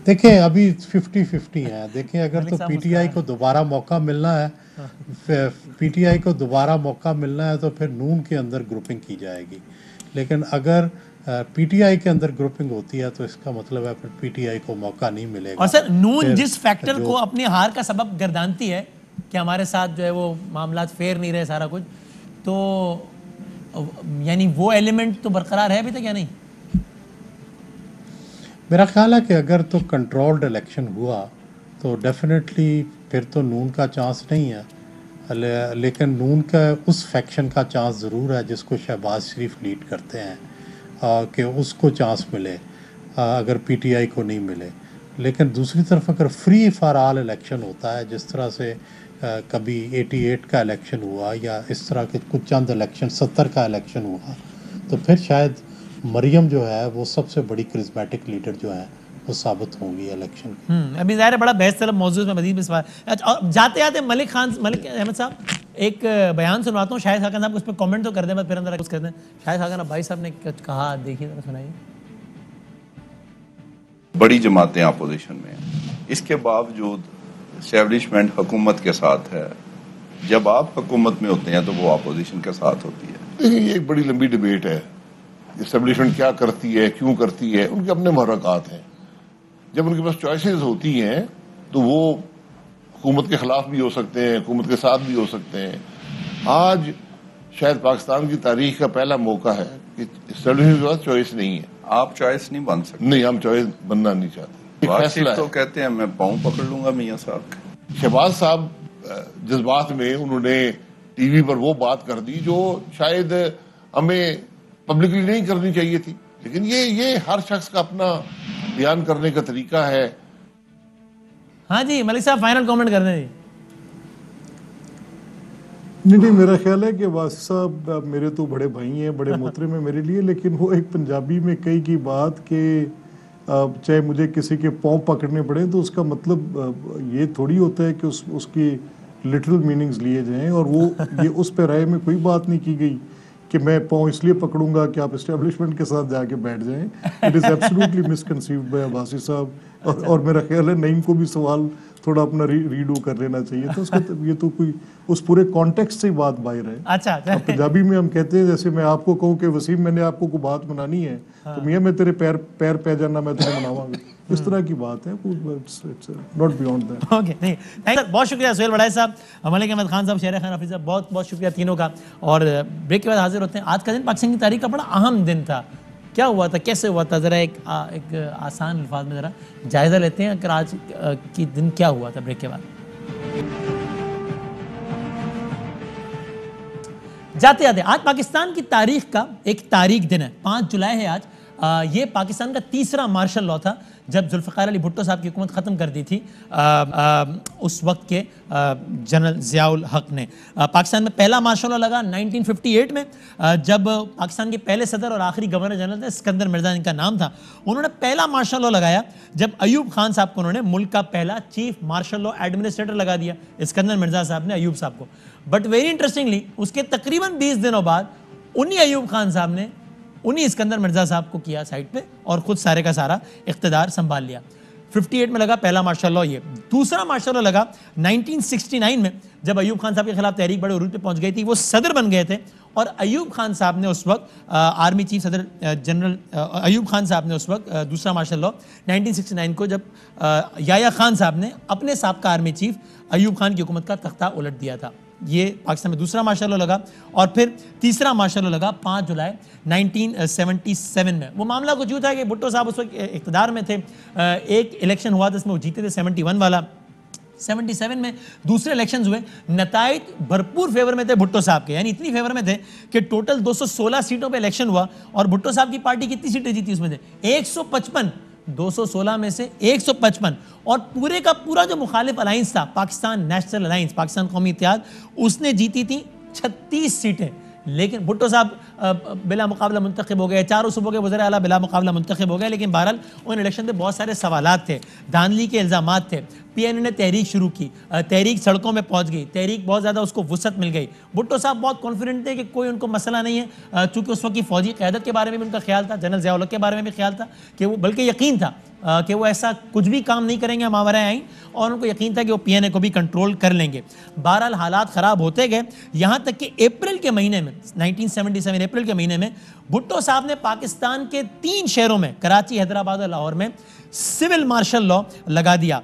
دیکھیں ابھی 50-50 ہیں. دیکھیں اگر تو پی ٹی آئی کو دوبارہ موقع ملنا ہے, پی ٹی آئی کو دوبارہ موقع ملنا ہے تو پھر نون کے اندر گروپنگ کی جائے گی. لیکن اگر پی ٹی آئی کے اندر گروپنگ ہوتی ہے تو اس کا مطلب ہے پھر پی ٹی آئی کو موقع نہیں ملے گا. اور سر نون جس فیکٹر کو اپنے ہار کا سبب گردانتی ہے کہ ہمارے ساتھ جو ہے وہ معاملات فیر نہیں رہے سارا کچھ, تو یعنی وہ ایلیمنٹ تو برقرار ہے ابھی تک یا نہیں؟ میرا خیال ہے کہ اگر تو کنٹرولڈ الیکشن ہوا تو ڈیفینیٹلی پھر تو نون کا چانس نہیں ہے, لیکن نون کا اس فیکشن کا چانس ضرور ہے جس کو شہباز شریف لیڈ کرتے ہیں, کہ اس کو چانس ملے اگر پی ٹی آئی کو نہیں ملے. لیکن دوسری طرف اگر فری فار آل الیکشن ہوتا ہے, جس طرح سے کبھی 88 کا الیکشن ہوا یا اس طرح کے کچھ چند الیکشن 70 کا الیکشن ہوا, تو پھر شاید مریم جو ہے وہ سب سے بڑی کرزمیٹک لیڈر جو ہے وہ ثابت ہوں گی الیکشن کی. ابھی ظاہر ہے بڑا بحث طلب موضوع میں مزید سوال. جاتے جاتے ملک احمد صاحب ایک بیان سنواتا ہوں, شاہد خاقان صاحب اس پہ کامنٹ تو کر دیں, پھر اندر کچھ کر دیں. شاہد خاقان بھائی صاحب نے کہا, دیکھیے ذرا سنائیے. بڑی جماعتیں اپوزیشن میں ہیں, اس کے باوجود اسٹیبلشمنٹ حکومت کے ساتھ ہے. جب آپ حکومت میں ہوتے ہیں تو وہ اپوزیشن کے ساتھ ہوتی ہے. یہ ایک بڑی لمبی ڈیبیٹ ہے, اسٹیبلشمنٹ کیا کرتی ہے, کیوں کرتی ہے, ان کے اپنے محرکات ہیں. جب ان کے پاس چوائسیز ہوتی ہیں تو وہ حکومت کے خلاف بھی ہو سکتے ہیں, حکومت کے ساتھ بھی ہو سکتے ہیں. آج شاید پاکستان کی تاریخ کا پہلا موقع ہے کہ اسٹیبلشمنٹ کے پاس چوائس نہیں ہے. آپ چوائس نہیں بن سکتے. نہیں, ہم چوائس بننا نہیں چاہتے. فیصلہ تو کہتے ہیں میں پاؤں پکڑ لوں گا میاں صاحب. شہباز صاحب جذبات میں انہوں نے ٹی وی پر وہ بات کر دی جو شاید ہمیں پبلکلی نہیں کرنی چاہیے تھی, لیکن یہ ہر شخص کا اپنا بیان کرنے کا طریقہ ہے. ہاں جی ملک صاحب فائنل کامنٹ کر دیں. نہیں میرا خیال ہے کہ واصف صاحب میرے تو بڑے بھائی ہیں, بڑے محترم ہیں میرے لیے, لیکن وہ ایک پنجابی میں کئی کی بات کہ چاہے مجھے کسی کے پاؤں پکڑنے پڑے تو اس کا مطلب یہ تھوڑی ہوتا ہے کہ اس کی لٹرل میننگز لیے جائیں, اور وہ یہ اس پہ رائے میں کوئی بات نہیں کی گئی کہ میں پاؤں اس لیے پکڑوں گا کہ آپ اسٹیبلشمنٹ کے ساتھ جا کے بیٹھ جائیں. It is absolutely misconceived by Abbasi صاحب, اور میرا خیال ہے نعیم کو بھی سوال تھوڑا اپنا ریڈو کر لینا چاہیے تھا. اس کا یہ تو کوئی اس پورے کانٹیکسٹ سے بات باہر ہے. اچھا پنجابی میں ہم کہتے ہیں جیسے میں آپ کو کہوں کہ وسیم میں نے آپ کو کوئی بات منانی ہے تو میاں میں تیرے پیر پہ جانا میں تمہیں مناواں گا, اس طرح کی بات ہے, ناٹ بیونڈ دیٹ. اوکے, نہیں بہت شکریہ سہیل بڑائی صاحب, ملک احمد خان صاحب, شہر خان حفیظ صاحب, بہت بہت شکریہ تینوں کا. اور بریک کے بعد حاضر ہوتے ہیں. آج کا دن پاکستان کی تاریخ کا بڑا اہم دن تھا. کیا ہوا تھا, کیسے ہوا تھا, ذرا ایک آسان الفاظ میں ذرا جائزہ لیتے ہیں کہ آج کی دن کیا ہوا تھا بریک کے بعد. جاتے جاتے آج پاکستان کی تاریخ کا ایک تاریخ دن ہے, 5 جولائی ہے آج. یہ پاکستان کا تیسرا مارشل لاء تھا جب ذوالفقار علی بھٹو صاحب کی حکومت ختم کر دی تھی اس وقت کے جنرل ضیاء الحق نے. پاکستان میں پہلا مارشل لاء لگا 1958 میں, جب پاکستان کے پہلے صدر اور آخری گورنر جنرل تھے اسکندر مرزا ان کا نام تھا. انہوں نے پہلا مارشل لاء لگایا جب ایوب خان صاحب کو انہوں نے ملک کا پہلا چیف مارشل لاء ایڈمنسٹریٹر لگا دیا, اسکندر مرزا صاحب نے ایوب صاحب کو. بٹ ویری انٹرسٹنگلی اس کے تقریباً 20 دنوں بعد انہی ایوب خان صاحب نے انہی اسکندر مرزا صاحب کو کیا سائٹ پہ اور خود سارے کا سارا اقتدار سنبھال لیا. 58 میں لگا پہلا مارشل لاء. یہ دوسرا مارشل لاء لگا 1969 میں جب ایوب خان صاحب کے خلاف تحریک بڑے عروج پہ پہنچ گئی تھی. وہ صدر بن گئے تھے اور ایوب خان صاحب نے اس وقت آرمی چیف صدر جنرل ایوب خان صاحب نے اس وقت دوسرا مارشل لاء 1969 کو جب یحییٰ خان صاحب نے اپنے سابقہ آرمی چیف ایوب خان کی حکومت کا تختہ الٹ دیا تھا. یہ پاکستان میں دوسرا مارشل لاء لگا. اور پھر تیسرا مارشل لاء لگا 5 جولائی 1977 میں. وہ معاملہ کچھ یوں تھا کہ بھٹو صاحب اس وقت اقتدار میں تھے. ایک الیکشن ہوا تھا, اس میں وہ جیتے تھے 71 والا. 77 میں دوسرے الیکشنز ہوئے, نتائج بھرپور فیور میں تھے بھٹو صاحب کے, یعنی اتنی فیور میں تھے کہ ٹوٹل 216 سیٹوں پہ الیکشن ہوا. اور بھٹو صاحب کی پارٹی کتنی سیٹیں جیتی اس میں تھے 155, 216 میں سے 155. اور پورے کا پورا جو مخالف الائنس تھا پاکستان نیشنل الائنس, پاکستان قومی اتحاد, اس نے جیتی تھی 36 سیٹیں. لیکن بھٹو صاحب بلا مقابلہ منتخب ہو گئے, چاروں صوبوں کے وزراء اعلیٰ بلا مقابلہ منتخب ہو گئے. لیکن بہرحال ان الیکشن میں بہت سارے سوالات تھے, دھاندلی کے الزامات تھے. پی این اے نے تحریک شروع کی, تحریک سڑکوں میں پہنچ گئی, تحریک بہت زیادہ اس کو وسعت مل گئی. بھٹو صاحب بہت کانفیڈنٹ تھے کہ کوئی ان کو مسئلہ نہیں ہے, چونکہ اس وقت کی فوجی قیادت کے بارے میں بھی ان کا خیال تھا, جنرل ضیاء الحق کے بارے میں بھی خیال تھا کہ وہ, بلکہ یقین تھا کہ وہ ایسا کچھ بھی کام نہیں کریں گے ماورائے آئین, اور ان کو یقین تھا کہ وہ پی این اے کو بھی کنٹرول کر لیں گے. بہرحال حالات خراب ہوتے گئے, یہاں تک کہ اپریل کے مہینے میں 1977 اپریل کے مہینے میں بھٹو صاحب نے پاکستان کے 3 شہروں میں, کراچی, حیدرآباد اور لاہور میں سول مارشل لاء لگا دیا.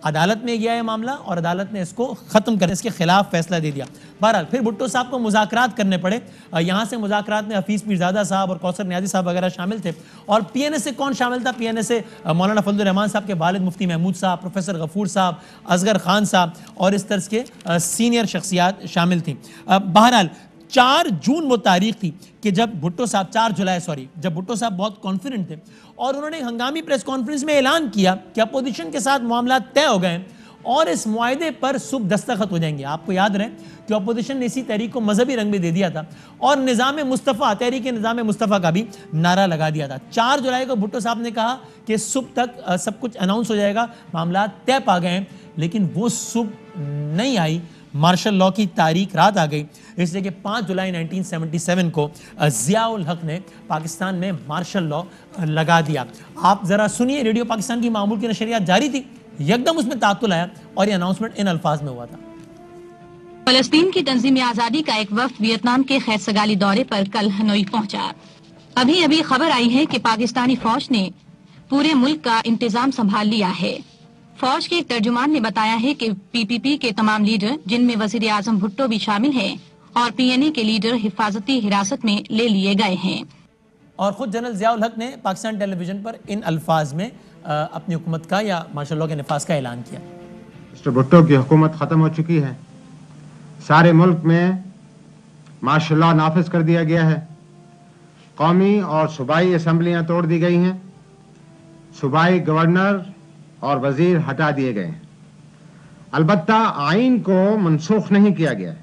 عدالت میں گیا ہے معاملہ اور عدالت نے اس کو ختم کر اس کے خلاف فیصلہ دے دیا. بہرحال پھر بھٹو صاحب کو مذاکرات کرنے پڑے. یہاں سے مذاکرات میں حفیظ پیرزادہ صاحب اور کوثر نیازی صاحب وغیرہ شامل تھے. اور پی این اے سے کون شامل تھا؟ پی این اے سے مولانا فضل الرحمان صاحب کے والد مفتی محمود صاحب, پروفیسر غفور صاحب, اصغر خان صاحب اور اس طرز کے سینئر شخصیات شامل تھیں. بہرحال 4 جون وہ تاریخ تھی کہ جب بھٹو صاحب 4 جولائی جب بھٹو صاحب بہت کانفیڈنٹ تھے اور انہوں نے ہنگامی پریس کانفرنس میں اعلان کیا کہ اپوزیشن کے ساتھ معاملات طے ہو گئے اور اس معاہدے پر صبح دستخط ہو جائیں گے. آپ کو یاد رہے کہ اپوزیشن نے اسی تحریک کو مذہبی رنگ بھی دے دیا تھا اور نظام مصطفیٰ, تحریک نظام مصطفیٰ کا بھی نعرہ لگا دیا تھا. 4 جولائی کو بھٹو صاحب نے کہا کہ صبح تک سب کچھ اناؤنس ہو جائے گا, معاملات طے پا گئے ہیں. لیکن وہ صبح نہیں آئی, مارشل لاء کی تاریخ رات آ گئی, اس لیے کہ 5 جولائی 1977 کو ضیاء الحق نے پاکستان میں مارشل لاء لگا دیا. آپ ذرا سنیے, ریڈیو پاکستان کی معمول کی نشریات جاری تھی, یکدم اس میں تعطل آیا اور یہ اناؤنسمنٹ ان الفاظ میں ہوا تھا. فلسطین کی تنظیم آزادی کا ایک وفد ویتنام کے خیر سگالی دورے پر کل ہنوئی پہنچا. ابھی خبر آئی ہے کہ پاکستانی فوج نے پورے ملک کا انتظام سنبھال لیا ہے. فوج کے ایک ترجمان نے بتایا ہے کہ پی پی پی کے تمام لیڈر, جن میں وزیر اعظم بھٹو بھی شامل ہیں, اور پی این اے کے لیڈر حفاظتی حراست میں لے لیے گئے ہیں. اور خود جنرل ضیاء الحق نے پاکستان ٹیلی ویژن پر ان الفاظ میں اپنی حکومت کا یا مارشل لاء کے نفاذ کا اعلان کیا. مسٹر بھٹو کی حکومت ختم ہو چکی ہے, سارے ملک میں مارشل لاء نافذ کر دیا گیا ہے, قومی اور صوبائی اسمبلیاں توڑ دی گئی ہیں, صوبائی گورنر اور وزیر ہٹا دیے گئے ہیں. البتہ آئین کو منسوخ نہیں کیا گیا ہے.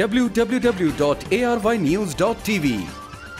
www.arYnews.tv।